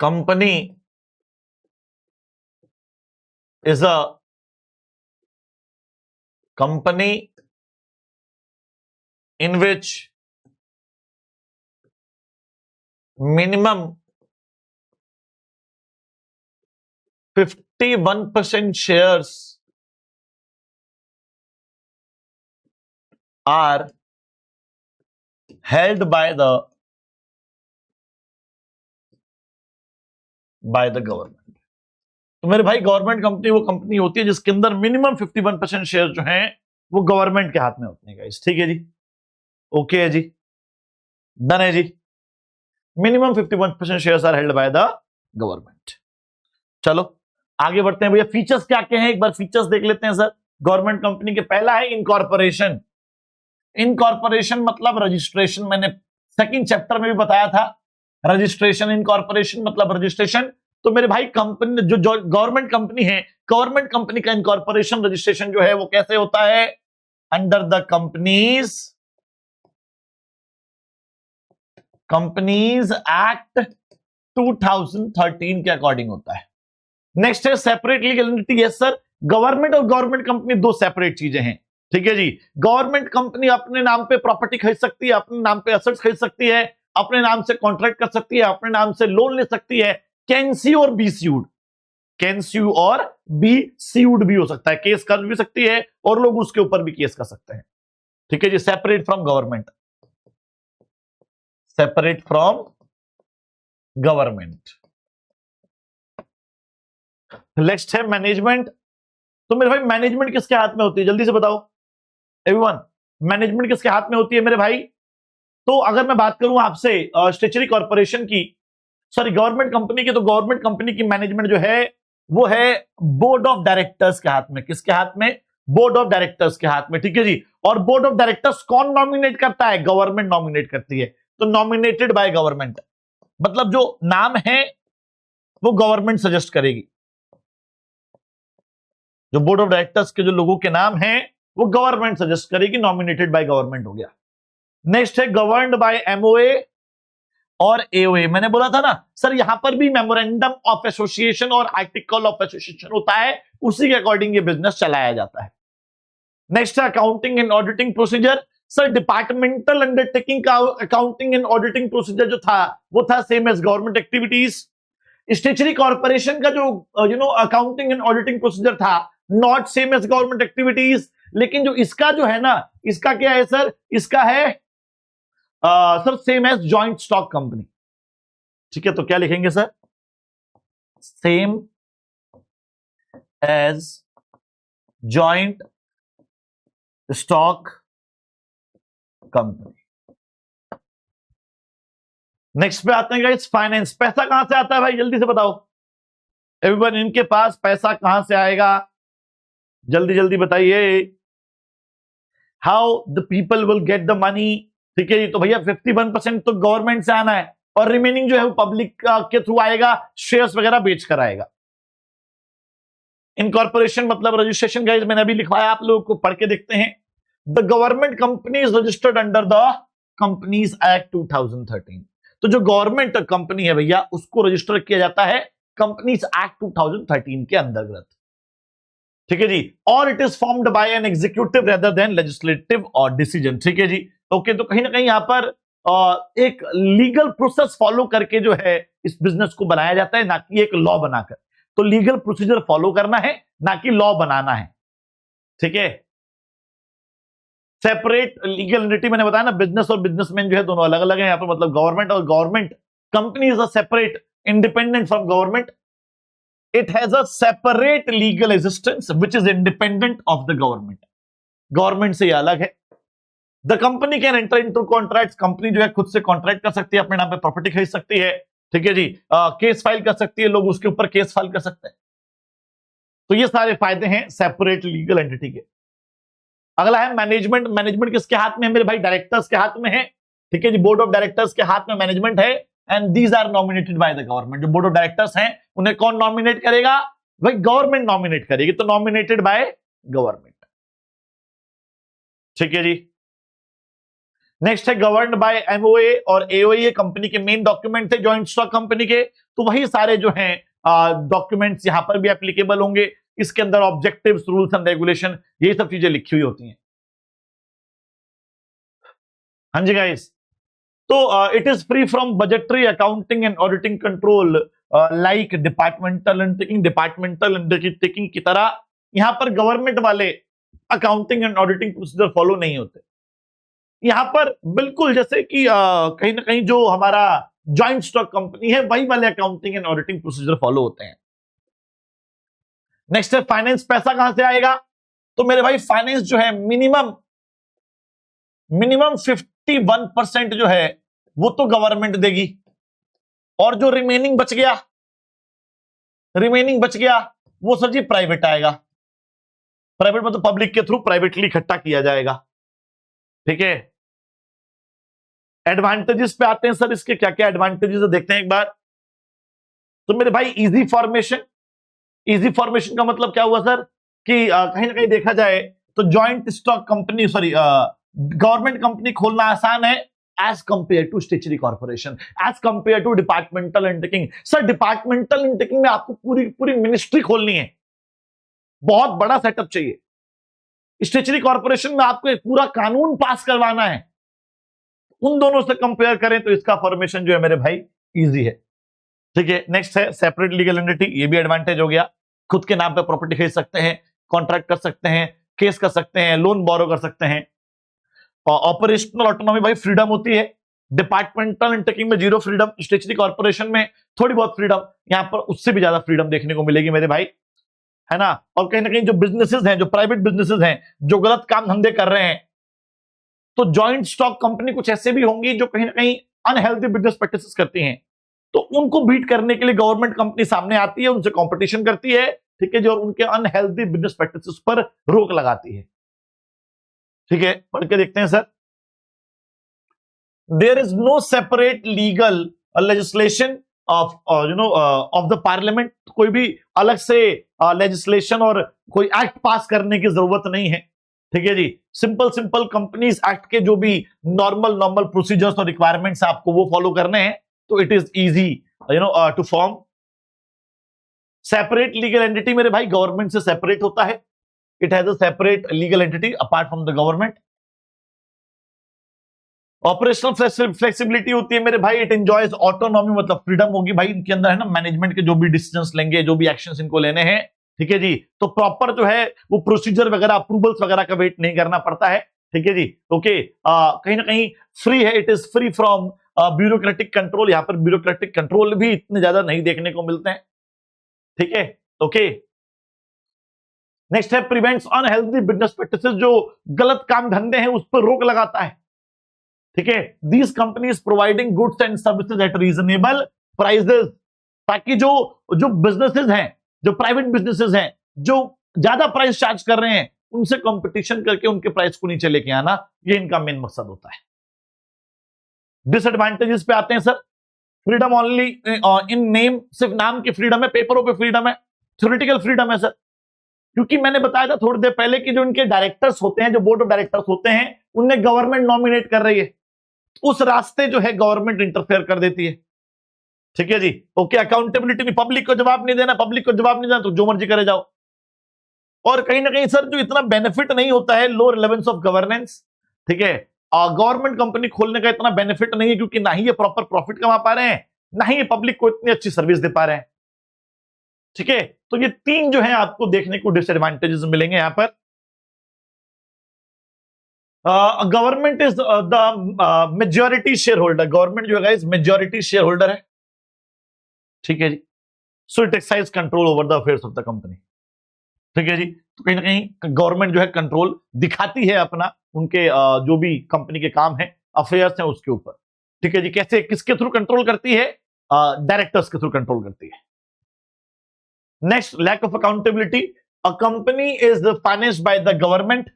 company is a company in which minimum 51% shares are held by the government. तो मेरे भाई गवर्नमेंट कंपनी वो कंपनी होती है जिसके अंदर मिनिमम 51% शेयर जो हैं वो गवर्नमेंट के हाथ में होते हैं गाइस। ठीक है जी, ओके है जी, डन है जी। Minimum 51% shares are held by the government. चलो आगे बढ़ते हैं भैया। फीचर्स क्या क्या हैं, एक बार फीचर्स देख लेते हैं सर गवर्नमेंट कंपनी के। पहला है इनकॉर्पोरेशन। इनकॉर्पोरेशन मतलब रजिस्ट्रेशन, मैंने सेकंड चैप्टर में भी बताया था। रजिस्ट्रेशन, इनकॉर्पोरेशन मतलब रजिस्ट्रेशन। तो मेरे भाई कंपनी जो गवर्नमेंट कंपनी है, गवर्नमेंट कंपनी का इनकॉर्पोरेशन रजिस्ट्रेशन जो है वो कैसे होता है? अंडर द कंपनीज एक्ट 2013 के अकॉर्डिंग होता है। नेक्स्ट है separate legal entity. Yes sir, government और गवर्नमेंट कंपनी दो सेपरेट चीजें हैं। ठीक है जी। गवर्नमेंट कंपनी अपने नाम पे प्रॉपर्टी खरीद सकती है, अपने नाम पे एसेट्स खरीद सकती है, अपने नाम से कॉन्ट्रैक्ट कर सकती है, अपने नाम से लोन ले सकती है, कैन स्यू और बी स्यूड, कैन स्यू और बी स्यूड भी हो सकता है, केस कर भी सकती है और लोग उसके ऊपर भी केस कर सकते हैं। ठीक है जी, separate from government, separate from government. Next है मैनेजमेंट। तो मेरे भाई मैनेजमेंट किसके हाथ में होती है, जल्दी से बताओ एवरीवन, मैनेजमेंट किसके हाथ में होती है मेरे भाई? तो अगर मैं बात करूं आपसे स्टैट्यूटरी कॉर्पोरेशन की, सॉरी गवर्नमेंट कंपनी की, तो गवर्नमेंट कंपनी की मैनेजमेंट जो है वो है बोर्ड ऑफ डायरेक्टर्स के हाथ में। किसके हाथ में? बोर्ड ऑफ डायरेक्टर्स के हाथ में। ठीक है जी। और बोर्ड ऑफ डायरेक्टर्स कौन नॉमिनेट करता है? गवर्नमेंट नॉमिनेट करती है। तो नॉमिनेटेड बाय गवर्नमेंट मतलब जो नाम है वो गवर्नमेंट सजेस्ट करेगी। जो बोर्ड ऑफ डायरेक्टर्स के जो लोगों के नाम हैं वो गवर्नमेंट सजेस्ट करेगी, नॉमिनेटेड बाय गवर्नमेंट हो गया। नेक्स्ट है गवर्न्ड बाय एमओए और एओए। मैंने बोला था ना सर, यहां पर भी मेमोरेंडम ऑफ एसोसिएशन और आर्टिकल ऑफ एसोसिएशन होता है, उसी के अकॉर्डिंग ये बिजनेस चलाया जाता है। नेक्स्ट है accounting and auditing procedure. Sir departmental undertaking का अकाउंटिंग एंड ऑडिटिंग प्रोसीजर जो था वो था same as government activities. Statutory corporation का जो अकाउंटिंग एंड ऑडिटिंग प्रोसीजर था not same as government activities, लेकिन जो इसका जो है ना, इसका क्या है सर? इसका है sir same as joint stock company. ठीक है, तो क्या लिखेंगे sir? Same as joint stock company. Next पे आते हैं गाइस फाइनेंस। पैसा कहां से आता है भाई, जल्दी से बताओ एवरीवन, इनके पास पैसा कहां से आएगा? जल्दी जल्दी बताइए। How the people will get the money. ठीक है जी। तो भैया 51% तो गवर्नमेंट से आना है और रिमेनिंग जो है वो पब्लिक के थ्रू आएगा, शेयर्स वगैरह बेच कर आएगा। इनकॉर्पोरेशन मतलब रजिस्ट्रेशन गाइस मैंने अभी लिखवाया, आप लोगों को पढ़ के देखते हैं। The government company is registered under the companies act 2013। तो जो गवर्नमेंट कंपनी है भैया उसको रजिस्टर किया जाता है कंपनीज एक्ट 2013 के अंतर्गत, ठीक है जी। और it is formed by an executive rather than legislative और डिसीजन, ठीक है जी। ओके, तो कहीं ना कहीं यहां पर एक लीगल प्रोसेस फॉलो करके जो है इस बिजनेस को बनाया जाता है, ना कि एक लॉ बनाकर। तो लीगल प्रोसीजर फॉलो करना है, ना कि लॉ बनाना है, ठीक है। सेपरेट लीगल एंटिटी, मैंने बताया ना, बिजनेस और बिजनेसमैन जो है दोनों अलग अलग है यहां पर, मतलब गवर्नमेंट और government company is a separate independent from government, it has a separate legal existence which is independent of the government, government से ये अलग है। The company can enter into contracts, company जो है खुद से कॉन्ट्रैक्ट कर सकती है, अपने नाम पे प्रॉपर्टी खरीद सकती है, ठीक है जी। केस फाइल कर सकती है, लोग उसके ऊपर केस फाइल कर सकते हैं। तो ये सारे फायदे हैं सेपरेट लीगल एंटिटी के। अगला है मैनेजमेंट। मैनेजमेंट किसके हाथ में है मेरे भाई? डायरेक्टर्स के हाथ में है, ठीक है जी। बोर्ड ऑफ डायरेक्टर्स के हाथ में मैनेजमेंट है and these are nominated by the government. जो बोर्ड ऑफ डायरेक्टर्स हैं उन्हें कौन नॉमिनेट करेगा? भाई गवर्नमेंट नॉमिनेट करेगी, तो नॉमिनेटेड बाय गवर्नमेंट, ठीक है जी। नेक्स्ट है गवर्न्ड बाय एमओए और एओए, कंपनी के मेन डॉक्यूमेंट थे जॉइंट स्टॉक कंपनी के, तो वही सारे जो हैं डॉक्यूमेंट्स यहां पर भी एप्लीकेबल होंगे। इसके अंदर ऑब्जेक्टिव्स, रूल्स एंड रेगुलेशन, ये सब चीजें लिखी हुई होती हैं। हाँ जी गाइस, तो it is free from budgetary, accounting and auditing control like departmental undertaking. Departmental undertaking की तरह यहां पर गवर्नमेंट वाले accounting and auditing procedure follow नहीं होते। यहां पर बिल्कुल जैसे कि कहीं ना कहीं जो हमारा जॉइंट स्टॉक कंपनी है वही वाले accounting and auditing procedure follow होते हैं। नेक्स्ट है फाइनेंस। पैसा कहां से आएगा? तो मेरे भाई फाइनेंस जो है मिनिमम 51% जो है वो तो गवर्नमेंट देगी, और जो रिमेनिंग बच गया वो सर जी प्राइवेट आएगा। प्राइवेट मतलब पब्लिक के थ्रू प्राइवेटली इकट्ठा किया जाएगा, ठीक है। एडवांटेजेस पे आते हैं सर, इसके क्या क्या एडवांटेजेस देखते हैं एक बार। तो मेरे भाई इजी फॉर्मेशन। इजी फॉर्मेशन का मतलब क्या हुआ सर कि कहीं ना कहीं देखा जाए तो joint stock company, sorry government company खोलना आसान है as compare to statutory corporation, as compare to departmental undertaking. Sir departmental undertaking में आपको पूरी पूरी मिनिस्ट्री खोलनी है, बहुत बड़ा सेटअप चाहिए। स्टेचुरी कॉर्पोरेशन में आपको एक पूरा कानून पास करवाना है। उन दोनों से कंपेयर करें तो इसका फॉर्मेशन जो है मेरे भाई इजी है, ठीक है। नेक्स्ट है सेपरेट लीगल एंटिटी। ये भी एडवांटेज हो गया, खुद के नाम पे प्रॉपर्टी खरीद सकते हैं, कॉन्ट्रैक्ट कर सकते हैं, केस कर सकते हैं, लोन बोरो कर सकते हैं। ऑपरेशनल ऑटोनॉमी भाई फ्रीडम होती है। डिपार्टमेंटल अंडरटेकिंग में जीरो फ्रीडम, स्टेचुरी कॉर्पोरेशन में थोड़ी बहुत फ्रीडम, यहां पर उससे भी ज्यादा फ्रीडम देखने को मिलेगी मेरे भाई, है ना। और कहीं ना कहीं जो बिजनेसेस हैं, जो प्राइवेट बिजनेसेस हैं, जो गलत काम धंधे कर रहे हैं, तो जॉइंट स्टॉक कंपनी कुछ ऐसे भी होंगी जो कहीं ना कहीं अनहेल्दी बिजनेस प्रैक्टिसेस करती हैं, तो उनको बीट करने के लिए गवर्नमेंट कंपनी सामने आती है, उनसे कंपटीशन करती है, ठीक है जी, और उनके अनहेल्दी बिजनेस प्रैक्टिसेस पर रोक लगाती है, ठीक है। पढ़ के देखते हैं sir. There is no separate legal legislation of of the parliament. कोई भी अलग से लेजिस्लेशन और कोई एक्ट पास करने की जरूरत नहीं है, ठीक है जी। सिंपल कंपनीज एक्ट के जो भी नॉर्मल प्रोसीजर्स और रिक्वायरमेंट्स आपको वो फॉलो करने हैं, तो it is easy to form. Separate legal entity मेरे भाई गवर्नमेंट से सेपरेट होता है, it has a separate legal entity apart from the government. Operational flexibility होती है मेरे भाई, इट एंजॉयज ऑटोनॉमी, मतलब फ्रीडम होगी भाई इनके अंदर, है ना। मैनेजमेंट के जो भी डिसीजंस लेंगे, जो भी एक्शंस इनको लेने हैं, ठीक है जी, तो प्रॉपर जो है वो प्रोसीजर वगैरह, अप्रूवल्स वगैरह का वेट नहीं करना पड़ता है, ठीक है जी। ओके, कहीं ना कहीं फ्री है, it is free from bureaucratic control. यहां पर ब्यूरोक्रेटिक कंट्रोल भी इतने ज्यादा नहीं देखने को मिलते हैं, ठीक है। ओके, नेक्स्ट है प्रिवेंट्स अनहेल्दी बिजनेस प्रैक्टिसेस। जो गलत काम धंधे हैं उस पर रोक लगाता है, ठीक है। These companies providing goods and services at reasonable prices, ताकि जो बिजनेसेस हैं, जो प्राइवेट बिजनेसेस हैं, जो ज्यादा प्राइस चार्ज कर रहे हैं, उनसे कंपटीशन करके उनके प्राइस को नीचे लेके आना, ये इनका मेन मकसद होता है। डिसएडवांटेजेस पे आते हैं sir. Freedom only in name, सिर्फ नाम की फ्रीडम है, पेपरों पे फ्रीडम है, थ्योरेटिकल फ्रीडम है सर। क्योंकि मैंने बताया था थोड़ी देर पहले कि जो इनके डायरेक्टर्स होते हैं, जो बोर्ड ऑफ डायरेक्टर्स होते हैं, उन्हें गवर्नमेंट नॉमिनेट कर रही है, उस रास्ते जो है गवर्नमेंट इंटरफेयर कर देती है। ठीक है जी, ओके। अकाउंटेबिलिटी नहीं, पब्लिक को जवाब नहीं देना, पब्लिक को जवाब नहीं देना तो जो मर्जी करे जाओ। और कहीं ना कहीं सर जो इतना बेनिफिट नहीं होता है लो रिलेवेंस ऑफ गवर्नेंस, ठीक है, गवर्नमेंट कंपनी खोलने का इतना बेनिफिट नहीं है, क्योंकि ना ही ये प्रॉपर प्रॉफिट कमा पा रहे हैं, ना ही ये पब्लिक को इतनी अच्छी सर्विस दे पा रहे हैं। ठीक है, तो ये तीन जो है आपको देखने को डिसएडवांटेजेस मिलेंगे यहां पर। Government is the majority share holder, government जो है मेजॉरिटी शेयर होल्डर है। ठीक है जी, so it exercise control over the affairs of the company. ठीक है जी, तो कहीं ना कहीं गवर्नमेंट जो है कंट्रोल दिखाती है अपना, उनके जो भी कंपनी के काम है, अफेयर्स हैं उसके ऊपर। ठीक है जी, कैसे, किसके थ्रू कंट्रोल करती है? डायरेक्टर्स के थ्रू कंट्रोल करती है। Next, lack of accountability. A company is financed by the government,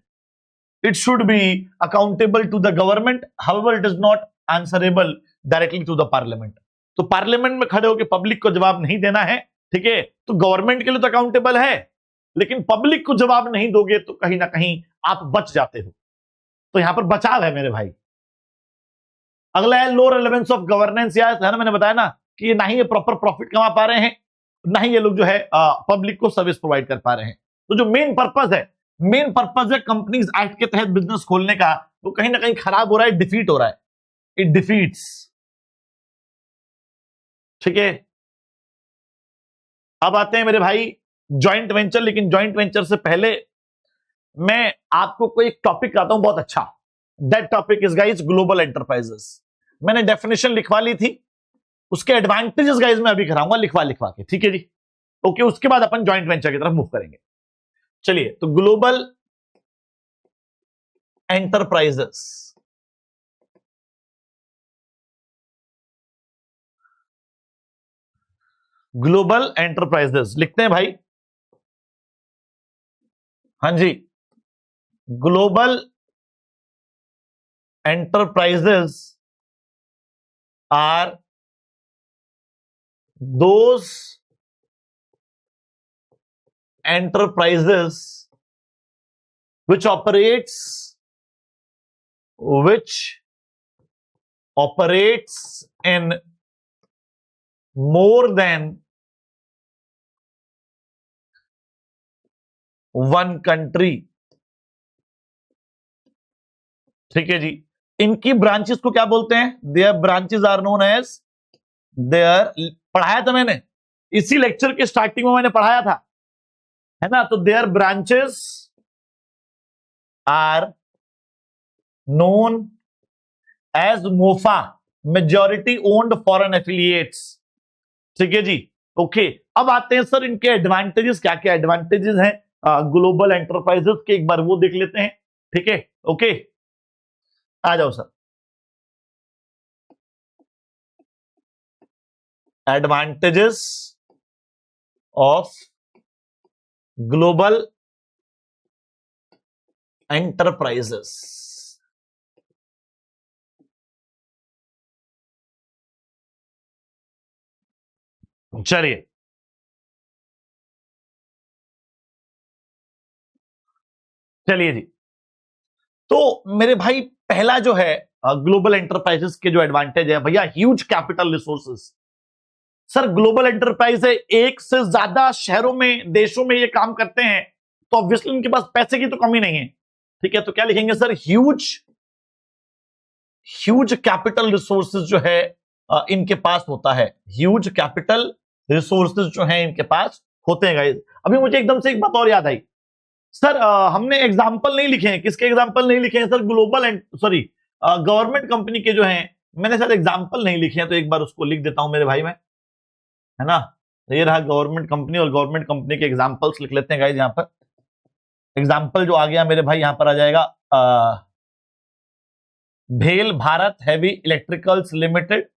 it should be accountable to the government, however it is not answerable directly to the parliament। तो पार्लियामेंट में खड़े होकर पब्लिक को जवाब नहीं देना है, ठीक है, तो गवर्नमेंट के लिए तो अकाउंटेबल है, लेकिन पब्लिक को जवाब नहीं दोगे तो कहीं ना कहीं आप बच जाते हो। तो यहां पर बचाव है मेरे भाई। अगला है लो रिलेवेंस ऑफ गवर्नेंस, या है ना, मैंने बताया ना कि ना ही ये प्रॉपर प्रॉफिट कमा पा रहे हैं, ना ही ये लोग जो है पब्लिक को सर्विस प्रोवाइड कर पा रहे हैं। तो जो मेन पर्पज है कंपनीज एक्ट के तहत बिजनेस खोलने का, वो कहीं ना कहीं खराब हो रहा है, डिफीट हो रहा है, इट डिफीट्स। ठीक है, अब आते हैं मेरे भाई जॉइंट वेंचर। लेकिन जॉइंट वेंचर से पहले मैं आपको कोई एक टॉपिक आता हूं बहुत अच्छा। That topic is guys global enterprises. मैंने डेफिनेशन लिखवा ली थी, उसके एडवांटेजेस गाइस मैं अभी कराऊंगा लिखवा के। ठीक है जी, ओके। उसके बाद अपन जॉइंट वेंचर की तरफ मूव करेंगे। चलिए, तो ग्लोबल एंटरप्राइजेस, ग्लोबल एंटरप्राइजेस लिखते हैं भाई। हाँ जी, global enterprises are those enterprises which operates in more than one country। ठीक है जी, इनकी ब्रांचेस को क्या बोलते हैं? Their branches are known as their, पढ़ाया था मैंने इसी लेक्चर के स्टार्टिंग में, मैंने पढ़ाया था, है ना। तो their branches are known as MOFA, majority owned foreign affiliates. ठीक है जी, ओके। अब आते हैं सर इनके एडवांटेजेस, क्या क्या एडवांटेजेस हैं ग्लोबल एंटरप्राइजेस के, एक बार वो देख लेते हैं। ठीक है, ओके, आ जाओ sir. Advantages of global enterprises. चलिए, जी, तो मेरे भाई पहला जो है ग्लोबल एंटरप्राइजेस के जो एडवांटेज है भैया, huge capital resources. Sir global enterprise है, एक से ज्यादा शहरों में, देशों में ये काम करते हैं, तो ऑब्वियसली उनके पास पैसे की तो कमी नहीं है। ठीक है, तो क्या लिखेंगे सर? ह्यूज कैपिटल रिसोर्सेज जो है इनके पास होता है, ह्यूज कैपिटल रिसोर्सेज जो है इनके पास होते हैं गाइस। अभी मुझे एकदम से एक बात और याद आई सर, हमने एग्जाम्पल नहीं लिखे हैं। किसके एग्जाम्पल नहीं लिखे हैं sir? Global and sorry government company के जो हैं, मैंने सर एग्जाम्पल नहीं लिखे हैं, तो एक बार उसको लिख देता हूं मेरे भाई में, है ना। ये रहा गवर्नमेंट कंपनी, और गवर्नमेंट कंपनी के एग्जाम्पल्स लिख लेते हैं गाइस। यहां पर एग्जाम्पल जो आ गया मेरे भाई, यहां पर आ जाएगा भेल Bharat heavy electricals limited,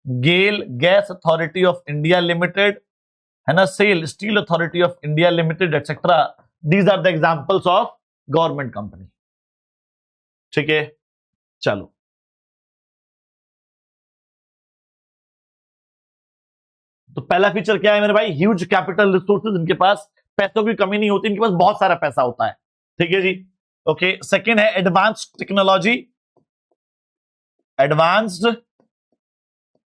GAIL gas authority of India limited, है ना, SAIL steel authority of India limited, etcetera. These are the examples of government company. ठीक है, चलो, तो पहला फीचर क्या है मेरे भाई? ह्यूज कैपिटल रिसोर्सेज, इनके पास पैसों की कमी नहीं होती, इनके पास बहुत सारा पैसा होता है। ठीक है जी, ओके। सेकंड है advance technology, advanced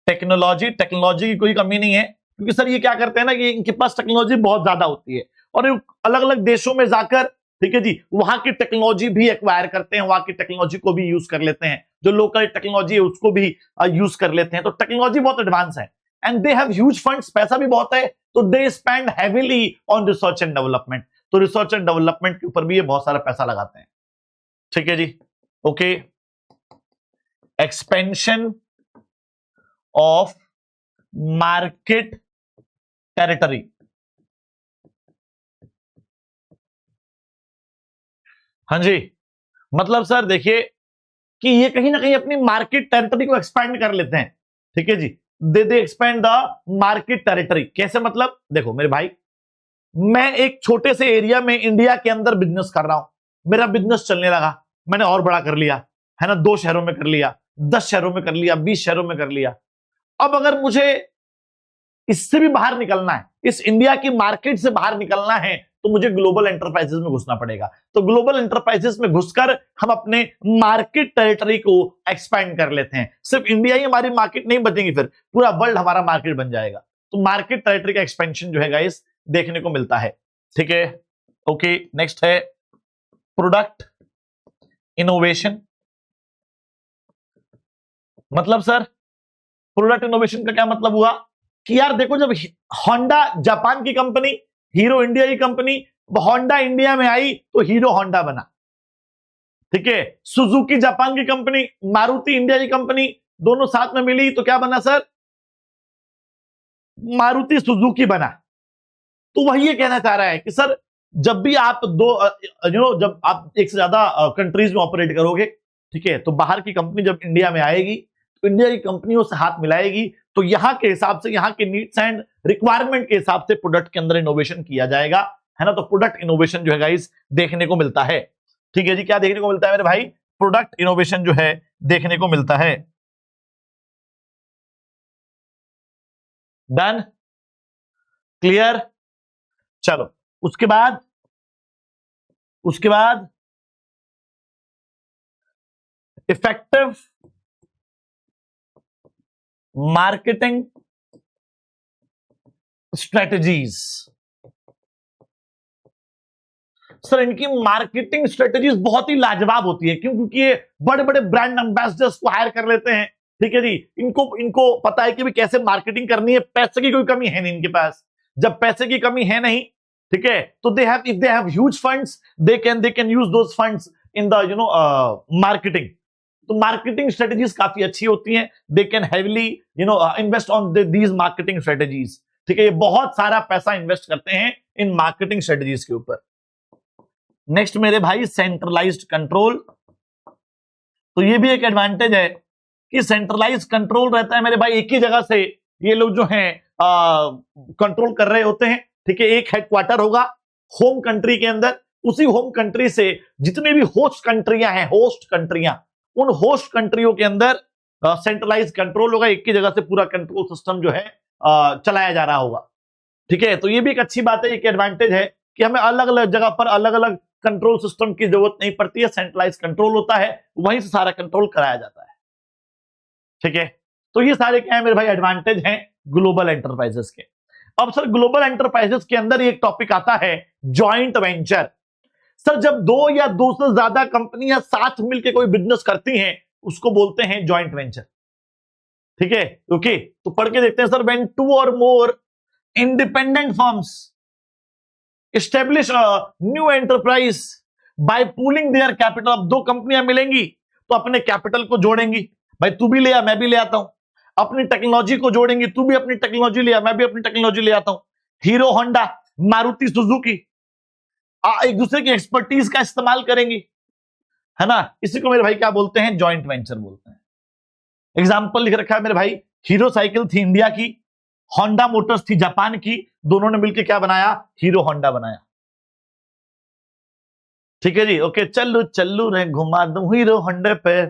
technology, technology की कोई कमी नहीं है, क्योंकि सर ये क्या करते हैं ना कि इनके पास टेक्नोलॉजी बहुत ज्यादा होती है और अलग अलग देशों में जाकर, ठीक है जी, वहां की टेक्नोलॉजी भी एक्वायर करते हैं, वहां की टेक्नोलॉजी को भी यूज कर लेते हैं, जो लोकल टेक्नोलॉजी है उसको भी यूज कर लेते हैं। तो टेक्नोलॉजी बहुत एडवांस है and they have huge funds, पैसा भी बहुत है, तो they spend heavily on research and development. तो रिसर्च एंड डेवलपमेंट के ऊपर भी ये बहुत सारा पैसा लगाते हैं, ठीक है जी। Okay, expansion of market territory, हाँ जी, मतलब सर देखिए कि ये कहीं ना कहीं अपनी मार्केट टेरिटरी को एक्सपैंड कर लेते हैं, ठीक है जी। दे एक्सपैंड द मार्केट टेरिटरी। कैसे? मतलब देखो मेरे भाई, मैं एक छोटे से एरिया में इंडिया के अंदर बिजनेस कर रहा हूं, मेरा बिजनेस चलने लगा, मैंने और बड़ा कर लिया, है ना, 2 शहरों में कर लिया, 10 शहरों में कर लिया, 20 शहरों में कर लिया। अब अगर मुझे इससे भी बाहर निकलना है, इस इंडिया की मार्केट से बाहर निकलना है, तो मुझे ग्लोबल एंटरप्राइजेस में घुसना पड़ेगा। तो ग्लोबल एंटरप्राइजेस में घुसकर हम अपने मार्केट टेरिटरी को एक्सपैंड कर लेते हैं। सिर्फ इंडिया ही हमारी मार्केट नहीं बचेगी, फिर पूरा वर्ल्ड हमारा मार्केट बन जाएगा। तो मार्केट टेरिटरी का एक्सपेंशन जो है गाइस देखने को मिलता है, ठीक है। ओके, नेक्स्ट है प्रोडक्ट इनोवेशन। मतलब सर प्रोडक्ट इनोवेशन का क्या मतलब हुआ कि यार देखो, जब होंडा जापान की कंपनी, हीरो इंडिया की कंपनी, होंडा इंडिया में आई तो हीरो होंडा बना, ठीक है। सुजुकी जापान की कंपनी, मारुति इंडिया की कंपनी, दोनों साथ में मिली तो क्या बना सर? मारुति सुजुकी बना। तो वही ये कहना चाह रहा है कि सर जब भी आप जब आप एक से ज्यादा कंट्रीज में ऑपरेट करोगे, ठीक है, तो बाहर की कंपनी जब इंडिया में आएगी तो इंडिया की कंपनियों से हाथ मिलाएगी, तो यहां के हिसाब से, यहां के नीड्स एंड रिक्वायरमेंट के हिसाब से प्रोडक्ट के अंदर इनोवेशन किया जाएगा, है ना। तो प्रोडक्ट इनोवेशन जो है गाइस देखने को मिलता है, ठीक है जी। क्या देखने को मिलता है मेरे भाई? प्रोडक्ट इनोवेशन जो है देखने को मिलता है। Done, clear. चलो उसके बाद इफेक्टिव मार्केटिंग स्ट्रेटजीज। सर इनकी मार्केटिंग स्ट्रेटजीज बहुत ही लाजवाब होती है, क्यों? क्योंकि ये बड़े बड़े ब्रांड एम्बेसडर्स को हायर कर लेते हैं, ठीक है जी। इनको पता है कि भी कैसे मार्केटिंग करनी है, पैसे की कोई कमी है नहीं इनके पास। जब पैसे की कमी है नहीं, ठीक है, तो if they have huge funds, they can use those funds in the marketing. तो मार्केटिंग स्ट्रेटजीज काफी अच्छी होती हैं, they can heavily invest on these marketing strategies, ठीक है। ये बहुत सारा पैसा इन्वेस्ट करते हैं इन मार्केटिंग स्ट्रेटजीज के ऊपर। नेक्स्ट मेरे भाई सेंट्रलाइज्ड कंट्रोल। तो ये भी एक एडवांटेज है कि सेंट्रलाइज्ड कंट्रोल रहता है मेरे भाई, एक ही जगह से ये लोग जो हैं कंट्रोल कर रहे होते हैं, ठीक है। एक हेडक्वार्टर होगा होम कंट्री के अंदर, उसी होम कंट्री से जितनी भी होस्ट कंट्रियां, उन होस्ट कंट्रियों के अंदर सेंट्रलाइज कंट्रोल होगा, एक ही जगह से पूरा कंट्रोल सिस्टम जो है चलाया जा रहा होगा, ठीक है। तो ये भी एक अच्छी बात है, एक एडवांटेज है कि हमें अलग अलग जगह पर अलग अलग कंट्रोल सिस्टम की जरूरत नहीं पड़ती है, सेंट्रलाइज कंट्रोल होता है, वहीं से सारा कंट्रोल कराया जाता है, ठीक है। तो ये सारे क्या है मेरे भाई? एडवांटेज हैं ग्लोबल एंटरप्राइजेस के। अब सर ग्लोबल एंटरप्राइजेस के अंदर एक टॉपिक आता है जॉइंट वेंचर। सर जब 2 या 2 से ज्यादा कंपनियां साथ मिलकर कोई बिजनेस करती हैं, उसको बोलते हैं जॉइंट वेंचर, ठीक है। ओके, तो पढ़ के देखते हैं sir. When 2 or more independent firms establish new enterprise by pooling their capital. अब 2 कंपनियां मिलेंगी तो अपने कैपिटल को जोड़ेंगी, भाई तू भी ले आ, मैं भी ले आता हूं, अपनी टेक्नोलॉजी को जोड़ेंगी, तू भी अपनी टेक्नोलॉजी ले आ, मैं भी अपनी टेक्नोलॉजी ले आता हूं। हीरो होंडा, मारुति सुजुकी एक दूसरे की एक्सपर्टीज का इस्तेमाल करेंगी, है ना। इसी को मेरे भाई क्या बोलते हैं? जॉइंट वेंचर बोलते हैं। एग्जाम्पल लिख रखा है मेरे भाई, हीरो साइकिल थी इंडिया की, होंडा मोटर्स थी जापान की, दोनों ने मिलकर क्या बनाया? हीरो होंडा बनाया, ठीक है जी। ओके, चल्लू चल्लू रे घुमा दूं हीरो होंडे पे।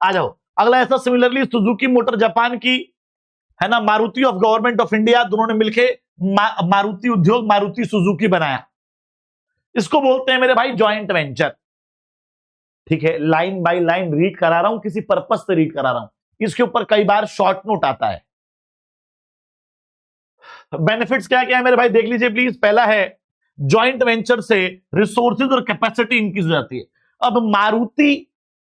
आ जाओ अगला। ऐसा सिमिलरली सुजुकी मोटर जापान की, है ना, Maruti of government of India, दोनों ने मिलकर मारुति उद्योग, मारुति सुजुकी बनाया। इसको बोलते हैं मेरे भाई जॉइंट वेंचर, ठीक है। लाइन बाय लाइन रीड करा रहा हूं, किसी पर्पस से रीड करा रहा हूं, इसके ऊपर कई बार शॉर्ट नोट आता है। बेनिफिट्स क्या क्या है मेरे भाई, देख लीजिए प्लीज। पहला है जॉइंट वेंचर से रिसोर्सेज और कैपेसिटी इंक्रीज हो जाती है। अब मारुति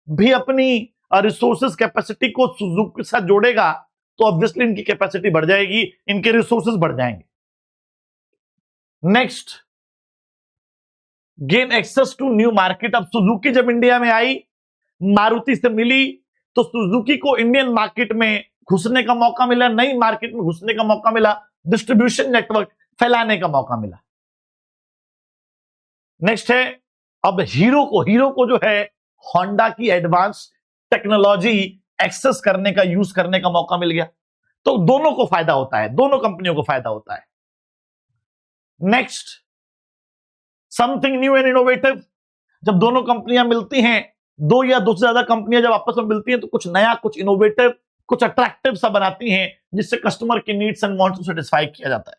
भी अपनी रिसोर्सेज कैपेसिटी को सुजुकी के साथ जोड़ेगा तो ऑब्वियसली इनकी कैपेसिटी बढ़ जाएगी, इनके रिसोर्सेज बढ़ जाएंगे। Next, gain access to new market. अब सुजुकी जब इंडिया में आई, मारुति से मिली, तो सुजुकी को इंडियन मार्केट में घुसने का मौका मिला, नई मार्केट में घुसने का मौका मिला, डिस्ट्रीब्यूशन नेटवर्क फैलाने का मौका मिला। नेक्स्ट है, अब हीरो को जो है होंडा की एडवांस टेक्नोलॉजी एक्सेस करने का, यूज करने का मौका मिल गया। तो दोनों को फायदा होता है, दोनों कंपनियों को फायदा होता है। Next, something new and innovative. जब दोनों कंपनियां मिलती हैं, दो या दो से ज्यादा कंपनियां जब आपस में मिलती हैं तो कुछ नया, कुछ इनोवेटिव, कुछ अट्रैक्टिव सा बनाती हैं जिससे कस्टमर की नीड्स एंड वांट्स को सेटिस्फाई किया जाता है।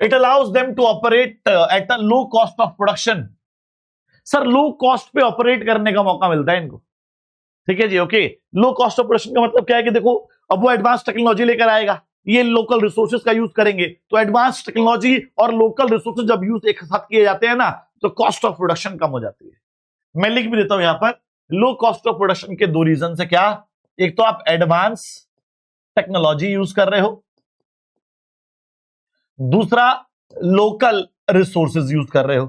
It allows them to operate at a low cost of production. Sir low cost पे ऑपरेट करने का मौका मिलता है इनको, ठीक है जी। Okay, low cost of production का मतलब क्या है कि देखो, अब वो एडवांस टेक्नोलॉजी लेकर आएगा, ये लोकल रिसोर्सेज का यूज करेंगे, तो एडवांस टेक्नोलॉजी और लोकल रिसोर्सेज जब यूज एक साथ किए जाते हैं ना, तो कॉस्ट ऑफ प्रोडक्शन कम हो जाती है। मैं लिख भी देता हूं यहां पर, लो कॉस्ट ऑफ प्रोडक्शन के दो रीजन है। क्या? एक तो आप एडवांस टेक्नोलॉजी यूज कर रहे हो, दूसरा लोकल रिसोर्सेज यूज कर रहे हो।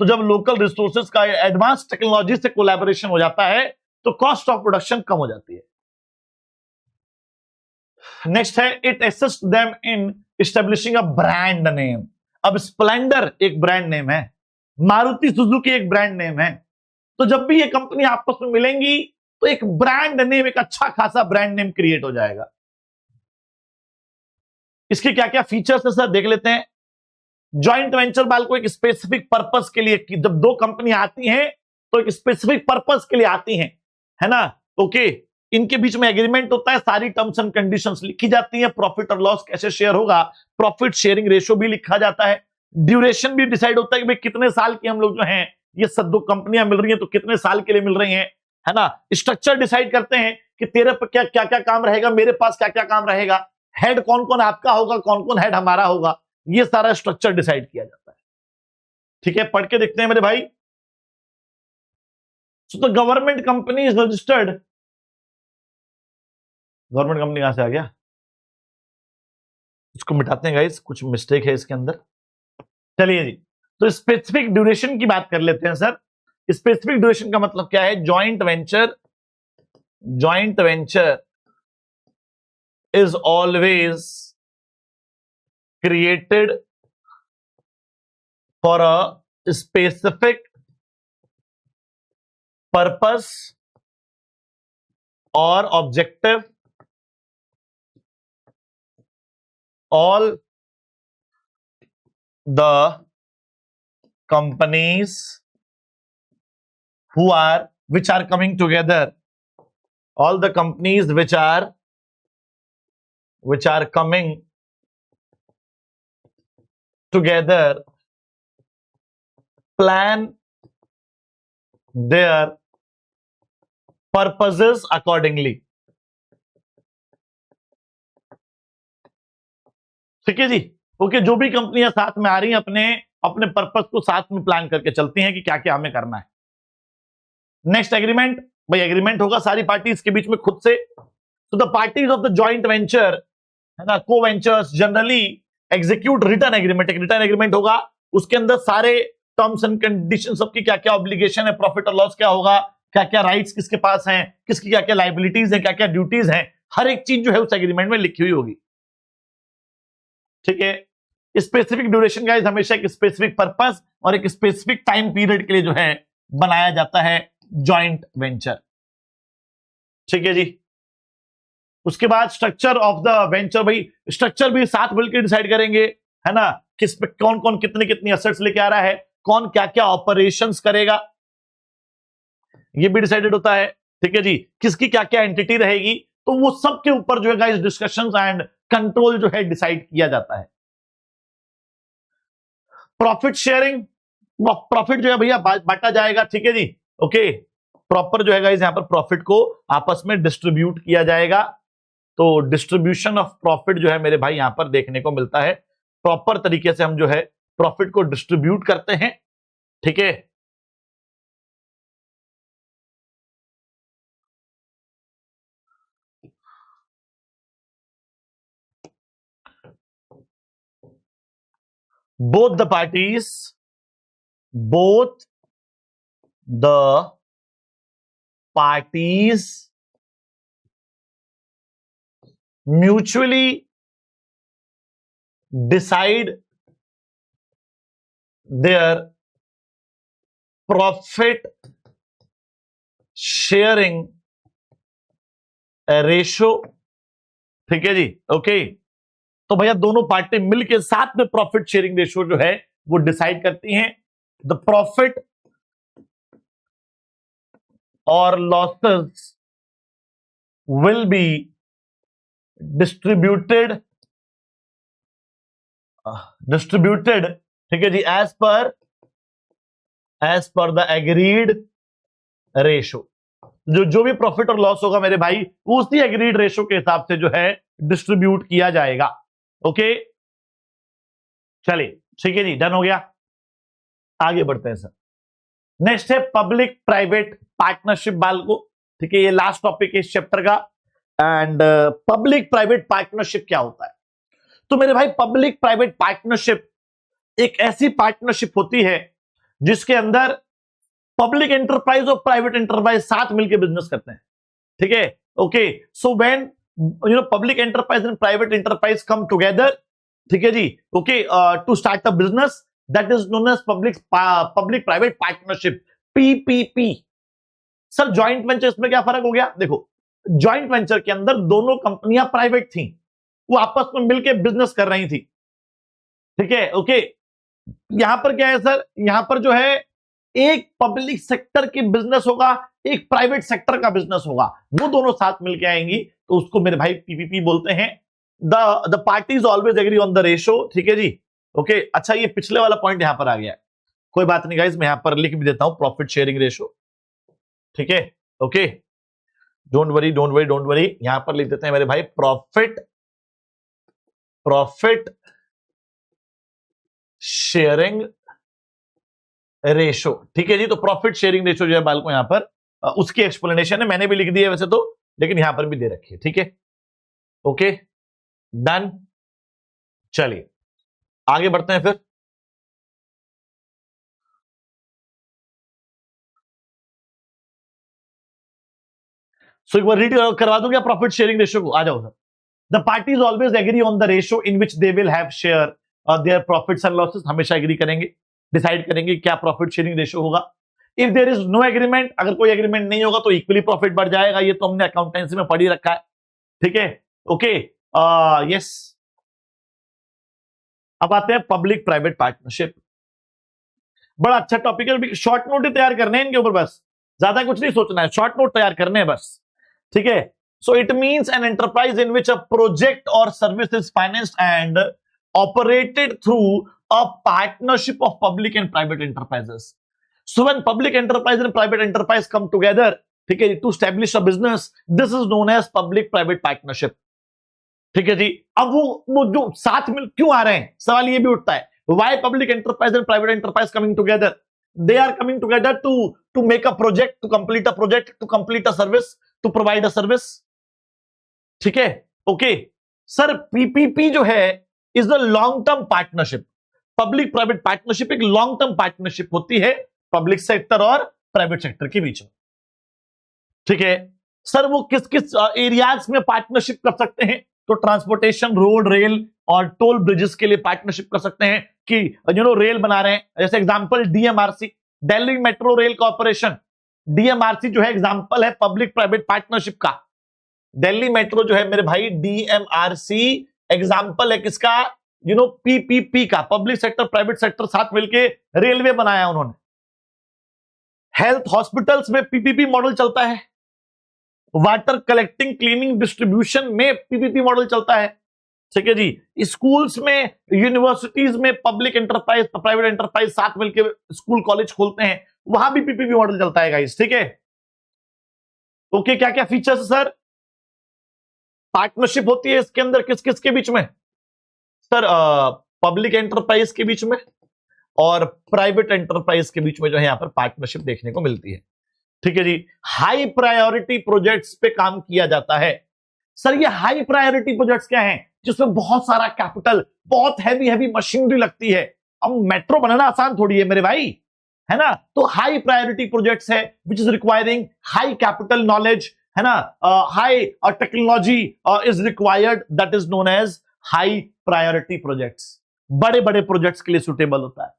तो जब लोकल रिसोर्सेज का एडवांस टेक्नोलॉजी से कोलैबोरेशन हो जाता है तो कॉस्ट ऑफ प्रोडक्शन कम हो जाती है। नेक्स्ट है, it assist them in establishing a brand name. अब स्प्लेंडर एक ब्रांड नेम है, मारुति सुजुकी एक ब्रांड नेम है, तो जब भी ये कंपनी आपस में मिलेंगी तो एक ब्रांड नेम, एक अच्छा खासा ब्रांड नेम क्रिएट हो जाएगा। इसके क्या क्या फीचर्स है सर, देख लेते हैं। जॉइंट वेंचर बाल को एक स्पेसिफिक पर्पस के लिए, जब दो कंपनी आती हैं तो एक स्पेसिफिक पर्पस के लिए आती हैं, है ना। ओके, इनके बीच में एग्रीमेंट होता है, सारी टर्म्स एंड कंडीशंस लिखी जाती है, प्रॉफिट और लॉस कैसे शेयर होगा, प्रॉफिट शेयरिंग रेशियो भी लिखा जाता है, ड्यूरेशन भी डिसाइड होता है कि भाई कितने साल की हम लोग जो हैं, ये सब दो कंपनियां मिल रही हैं तो कितने साल के लिए मिल रही हैं, है ना। स्ट्रक्चर डिसाइड करते हैं कि तेरे पर क्या क्या क्या काम रहेगा, मेरे पास क्या क्या काम रहेगा, हेड कौन कौन आपका होगा, कौन कौन हेड हमारा होगा, ये सारा स्ट्रक्चर डिसाइड किया जाता है। ठीक है, पढ़ के देखते हैं मेरे भाई। So the government company is registered. Government company कहां से आ गया, इसको मिटाते हैं गाइस, कुछ मिस्टेक है इसके अंदर। चलिए जी, तो स्पेसिफिक ड्यूरेशन की बात कर लेते हैं सर। स्पेसिफिक ड्यूरेशन का मतलब क्या है? Joint venture is always created for a specific purpose और objective. All the companies which are coming together, all the companies which are coming together plan their purposes accordingly. ठीक है जी। ओके, जो भी कंपनियां साथ में आ रही हैं अपने पर्पस को साथ में प्लान करके चलती हैं कि क्या क्या हमें करना है। Next, agreement. भाई एग्रीमेंट होगा सारी पार्टीज के बीच में खुद से। तो the parties of the joint venture, है ना, को ventures generally execute return agreement. एक रिटर्न एग्रीमेंट होगा, उसके अंदर सारे टर्म्स एंड कंडीशन, सबकी क्या क्या ऑब्लिगेशन है, प्रॉफिट और लॉस क्या होगा, क्या क्या राइट्स किसके पास हैं, किसकी क्या क्या लाइबिलिटीज हैं, क्या क्या ड्यूटीज हैं, हर एक चीज जो है उस एग्रीमेंट में लिखी हुई होगी। ठीक है। स्पेसिफिक ड्यूरेशन गाइस हमेशा एक स्पेसिफिक पर्पस और एक स्पेसिफिक टाइम पीरियड के लिए जो है बनाया जाता है जॉइंट वेंचर। ठीक है जी। उसके बाद स्ट्रक्चर ऑफ द वेंचर, भाई स्ट्रक्चर भी साथ मिलकर डिसाइड करेंगे, है ना, किस पे कौन कौन कितनी कितनी एसेट्स लेके आ रहा है, कौन क्या क्या ऑपरेशंस करेगा, ये भी डिसाइडेड होता है। ठीक है जी, किसकी क्या क्या एंटिटी रहेगी, तो वो सब के ऊपर जो है गाइस डिस्कशंस एंड कंट्रोल जो है डिसाइड किया जाता है। प्रॉफिट शेयरिंग, प्रॉफिट जो है भैया बांटा जाएगा। ठीक है जी। ओके, प्रॉपर जो है गाइस यहां पर प्रॉफिट को आपस में डिस्ट्रीब्यूट किया जाएगा। तो डिस्ट्रीब्यूशन ऑफ प्रॉफिट जो है मेरे भाई यहां पर देखने को मिलता है, प्रॉपर तरीके से हम जो है प्रॉफिट को डिस्ट्रीब्यूट करते हैं। ठीक है, both the parties mutually decide their profit sharing ratio. ठीक है जी, ओके। तो भैया दोनों पार्टी मिलकर साथ में प्रॉफिट शेयरिंग रेशो जो है वो डिसाइड करती हैं। द प्रॉफिट और लॉसेस विल बी डिस्ट्रीब्यूटेड ठीक है जी, as per the agreed ratio. जो भी प्रॉफिट और लॉस होगा मेरे भाई वो उसी एग्रीड रेशो के हिसाब से जो है डिस्ट्रीब्यूट किया जाएगा। ओके, चलिए ठीक है जी, डन हो गया। आगे बढ़ते हैं सर। नेक्स्ट है पब्लिक प्राइवेट पार्टनरशिप बालको। ठीक है, ये लास्ट टॉपिक है इस चैप्टर का। एंड पब्लिक प्राइवेट पार्टनरशिप क्या होता है? तो मेरे भाई पब्लिक प्राइवेट पार्टनरशिप एक ऐसी पार्टनरशिप होती है जिसके अंदर पब्लिक एंटरप्राइज और प्राइवेट एंटरप्राइज साथ मिलकर बिजनेस करते हैं। ठीक है, okay. So when public enterprise and private enterprise come together, ठीक है जी, okay, to start a business, that is known as public private partnership, PPP. Sir joint venture में क्या फर्क हो गया? देखो, जॉइंट वेंचर के अंदर दोनों कंपनियां प्राइवेट थी, वो आपस में मिलकर बिजनेस कर रही थी। ठीक है, ओके। यहां पर क्या है सर, यहां पर जो है एक पब्लिक सेक्टर की बिजनेस होगा, एक प्राइवेट सेक्टर का बिजनेस होगा, वो दोनों साथ मिलके आएंगी, तो उसको मेरे भाई पीपीपी बोलते हैं। The parties always agree on the ratio. ठीक है जी, ओके। अच्छा, ये पिछले वाला पॉइंट यहां पर आ गया है, कोई बात नहीं गाइस, मैं यहां पर लिख भी देता हूं प्रॉफिट शेयरिंग रेशो। ठीक है, okay, don't worry don't worry don't worry, यहां पर लिख देते हैं मेरे भाई प्रॉफिट शेयरिंग रेशो। ठीक है जी, तो प्रॉफिट शेयरिंग रेशो जो है बालको यहां पर उसकी एक्सप्लेनेशन है, मैंने भी लिख दी है वैसे तो, लेकिन यहां पर भी दे रखी है। ठीक है, ओके, डन। चलिए आगे बढ़ते हैं फिर। सो एक बार रीड करवा दूं क्या प्रॉफिट शेयरिंग रेशो को? आ जाओ sir. The parties always agree on the ratio in which they will have share their profits and losses. हमेशा एग्री करेंगे, डिसाइड करेंगे क्या प्रॉफिट शेयरिंग रेशो होगा। If there is no agreement, अगर कोई एग्रीमेंट नहीं होगा तो इक्वली प्रॉफिट बढ़ जाएगा, ये तो हमने अकाउंटेंसी में पढ़ ही रखा है। ठीक है, ओके, यस। अब आते हैं पब्लिक प्राइवेट पार्टनरशिप। बड़ा अच्छा टॉपिक है, शॉर्ट नोट ही तैयार करने हैं इनके ऊपर, बस ज्यादा कुछ नहीं सोचना है, शॉर्ट नोट तैयार करने हैं बस। ठीक है, so it means an enterprise in which a project और service is financed and operated through a partnership of public and private enterprises. So when public enterprise and private enterprise come together, ठीक है, to establish a business, this is known as public private partnership. ठीक है जी। अब वो जो साथ मिल क्यों आ रहे हैं, सवाल ये भी उठता है, why public enterprise and private enterprise coming together? They are coming together to make a project, to complete a project, to complete a service, to provide a service. ठीक है, ओके। सर पीपीपी जो है is the long term partnership. Public private partnership एक लॉन्ग टर्म पार्टनरशिप होती है पब्लिक सेक्टर और प्राइवेट सेक्टर के बीच में। ठीक है सर, वो किस किस एरियाज में पार्टनरशिप कर सकते हैं? तो ट्रांसपोर्टेशन, रोड, रेल और टोल ब्रिजेस के लिए पार्टनरशिप कर सकते हैं कि रेल बना रहे हैं, जैसे example DMRC, Delhi metro rail corporation. DMRC जो है एग्जांपल है पब्लिक प्राइवेट पार्टनरशिप का। दिल्ली मेट्रो जो है मेरे भाई डीएमआरसी एग्जांपल है किसका? पीपीपी का, पब्लिक सेक्टर प्राइवेट सेक्टर साथ मिलकर रेलवे बनाया उन्होंने। हेल्थ हॉस्पिटल्स में पीपीपी मॉडल चलता है, वाटर कलेक्टिंग, क्लीनिंग, डिस्ट्रीब्यूशन में पीपीपी मॉडल चलता है। ठीक है जी। स्कूल्स में, यूनिवर्सिटीज में पब्लिक एंटरप्राइज प्राइवेट एंटरप्राइज साथ मिलकर स्कूल कॉलेज खोलते हैं, वहां भी पीपीपी मॉडल चलता है गाइस। ठीक है, ओके, क्या क्या फीचर्स सर? पार्टनरशिप होती है इसके अंदर किस किस के बीच में सर? पब्लिक एंटरप्राइज के बीच में और प्राइवेट एंटरप्राइज के बीच में जो है यहां पर पार्टनरशिप देखने को मिलती है। ठीक है जी। हाई प्रायोरिटी प्रोजेक्ट्स पे काम किया जाता है। सर ये हाई प्रायोरिटी प्रोजेक्ट्स क्या हैं? जिसमें बहुत सारा कैपिटल, बहुत हैवी हैवी मशीनरी लगती है। अब मेट्रो बनाना आसान थोड़ी है मेरे भाई, है ना? तो हाई प्रायोरिटी प्रोजेक्ट्स है which is requiring high capital knowledge, है ना? High technology is required, that is known as high priority projects. बड़े बड़े प्रोजेक्ट्स के लिए सुटेबल होता है।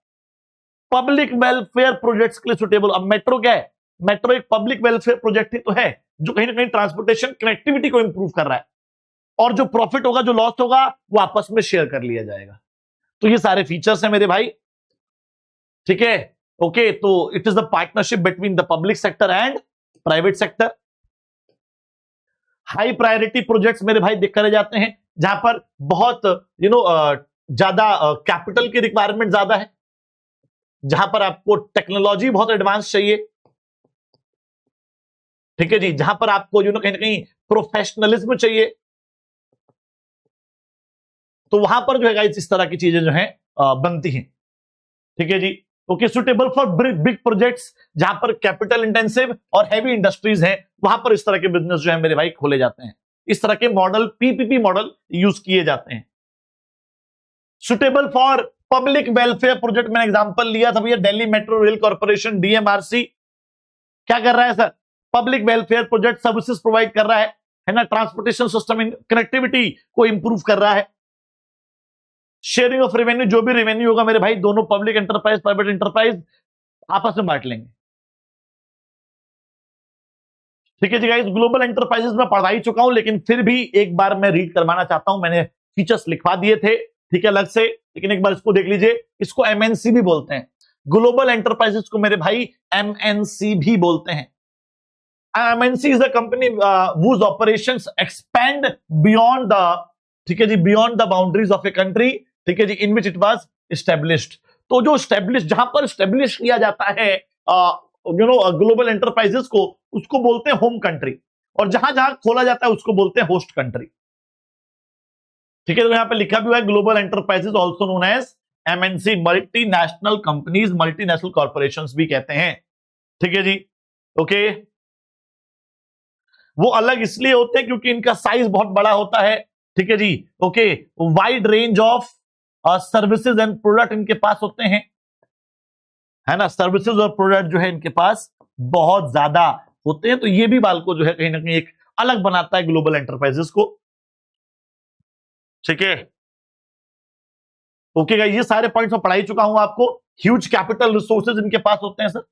पब्लिक वेलफेयर प्रोजेक्ट्स के लिए सुटेबल। अब मेट्रो क्या है? मेट्रो एक पब्लिक वेलफेयर प्रोजेक्ट ही तो है, जो कहीं ना कहीं ट्रांसपोर्टेशन कनेक्टिविटी को इंप्रूव कर रहा है, और जो प्रॉफिट होगा, जो लॉस होगा, वो आपस में शेयर कर लिया जाएगा। तो ये सारे फीचर्स हैं मेरे भाई। ठीक है, ओके। तो it is the partnership between the public sector and private sector. High priority projects मेरे भाई देख करे जाते हैं जहां पर बहुत ज्यादा कैपिटल की रिक्वायरमेंट ज्यादा है, जहां पर आपको टेक्नोलॉजी बहुत एडवांस चाहिए। ठीक है जी। जहां पर आपको कहीं ना कहीं प्रोफेशनलिज्म चाहिए, तो वहां पर जो है गाइस इस तरह की चीजें जो है बनती हैं। ठीक है जी। Okay, suitable for big projects, जहां पर कैपिटल इंटेंसिव और हैवी इंडस्ट्रीज हैं, वहां पर इस तरह के बिजनेस जो है मेरे भाई खोले जाते हैं। इस तरह के मॉडल, पीपीपी मॉडल यूज किए जाते हैं। Suitable for public welfare project, मैंने एग्जांपल लिया था भैया, Delhi metro rail corporation DMRC क्या कर रहा है sir? Public welfare project services provide कर रहा है ना? ट्रांसपोर्टेशन सिस्टम कनेक्टिविटी को इंप्रूव कर रहा है। शेयरिंग ऑफ रेवेन्यू, जो भी रेवेन्यू होगा मेरे भाई, दोनों पब्लिक एंटरप्राइज प्राइवेट एंटरप्राइज आपस में बांट लेंगे। ठीक है जी गाइस, ग्लोबल एंटरप्राइजेस में पढ़ा ही चुका हूं, लेकिन फिर भी एक बार मैं रीड करवाना चाहता हूं। मैंने फीचर्स लिखवा दिए थे, ठीक है, अलग से, लेकिन एक बार इसको देख लीजिए। इसको एमएनसी भी बोलते हैं। ग्लोबल एंटरप्राइजेस को मेरे भाई एमएनसी भी बोलते हैं। MNC is a company whose operations expand beyond the, ठीक है जी, beyond the boundaries of a country, ठीक है जी, in which it was established। तो जो established, जहां पर establish किया जाता है ग्लोबल एंटरप्राइजेस को, उसको बोलते हैं होम कंट्री, और जहां जहां खोला जाता है उसको बोलते हैं होस्ट कंट्री। ठीक है, तो यहां पे लिखा भी हुआ है global enterprises also known as MNC, multinational companies, multinational corporations भी कहते हैं। ठीक है जी, ओके। वो अलग इसलिए होते हैं क्योंकि इनका साइज बहुत बड़ा होता है। ठीक है जी, okay. Wide range of services and product इनके पास होते हैं, है ना? सर्विसेज और प्रोडक्ट जो है इनके पास बहुत ज्यादा होते हैं। तो ये भी बाल को जो है कहीं ना कहीं एक अलग बनाता है ग्लोबल एंटरप्राइजेस को। ठीक है, ओके गाइस, ये सारे पॉइंट्स मैं पढ़ा ही चुका हूं आपको। ह्यूज कैपिटल रिसोर्सेज इनके पास होते हैं सर।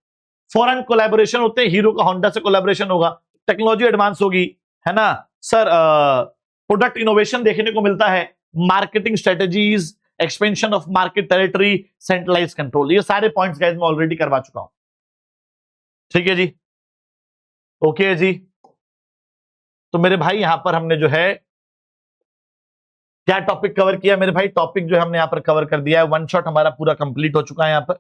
फॉरेन कोलैबोरेशन होते हैं, हीरो का होंडा से कोलैबोरेशन होगा, टेक्नोलॉजी एडवांस होगी, है ना सर? प्रोडक्ट इनोवेशन देखने को मिलता है, marketing strategies, expansion of market territory, centralise control. ये सारे पॉइंट्स गाइस मैं ऑलरेडी करवा चुका हूं। ठीक है जी, ओके जी। तो मेरे भाई यहां पर हमने जो है क्या टॉपिक कवर किया मेरे भाई? टॉपिक जो हमने यहां पर कवर कर दिया है, वन शॉट हमारा पूरा कंप्लीट हो चुका है यहां पर।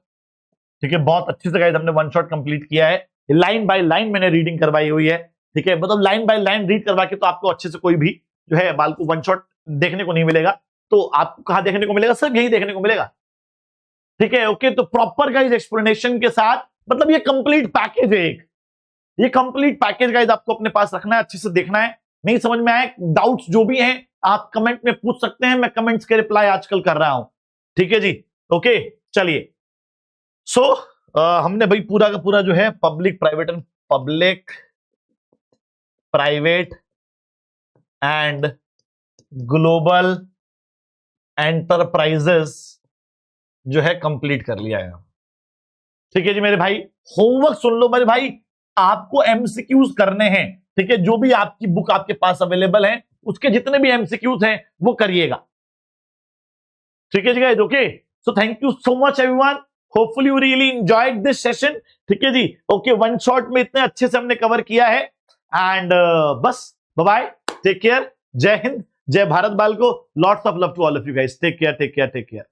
ठीक है, बहुत अच्छे से गाइस हमने वन शॉट कंप्लीट किया है। लाइन बाय लाइन मैंने रीडिंग करवाई हुई है। ठीक है, मतलब लाइन बाय लाइन रीड करवा के तो आपको अच्छे से कोई भी जो है बाल को वन शॉट देखने को नहीं मिलेगा। तो आपको कहां देखने को मिलेगा? सिर्फ यही देखने को मिलेगा। ठीक है, ओके। तो प्रॉपर गाइस एक्सप्लेनेशन के साथ, मतलब ये कंप्लीट पैकेज है एक। ये कंप्लीट पैकेज गाइस आपको अपने पास रखना है, अच्छे से देखना है। नहीं समझ में आए, डाउट्स जो भी हैं आप कमेंट में पूछ सकते हैं, मैं कमेंट्स के रिप्लाई आजकल कर रहा हूं। ठीक है जी, ओके। चलिए, सो हमने भाई पूरा का पूरा जो है public private and global enterprises जो है कंप्लीट कर लिया है। ठीक है जी मेरे भाई, होमवर्क सुन लो मेरे भाई, आपको एमसीक्यूज करने हैं। ठीक है, जो भी आपकी बुक आपके पास अवेलेबल है, उसके जितने भी एमसीक्यूज हैं वो करिएगा। ठीक है जी guys, okay. So thank you so much everyone, hopefully you really enjoyed this session. ठीक है जी, ओके। वन शॉट में इतने अच्छे से हमने कवर किया है, एंड बस बाय बाय, टेक केयर, जय हिंद, जय भारत बाल को, lots of love to all of you guys, take care take care take care.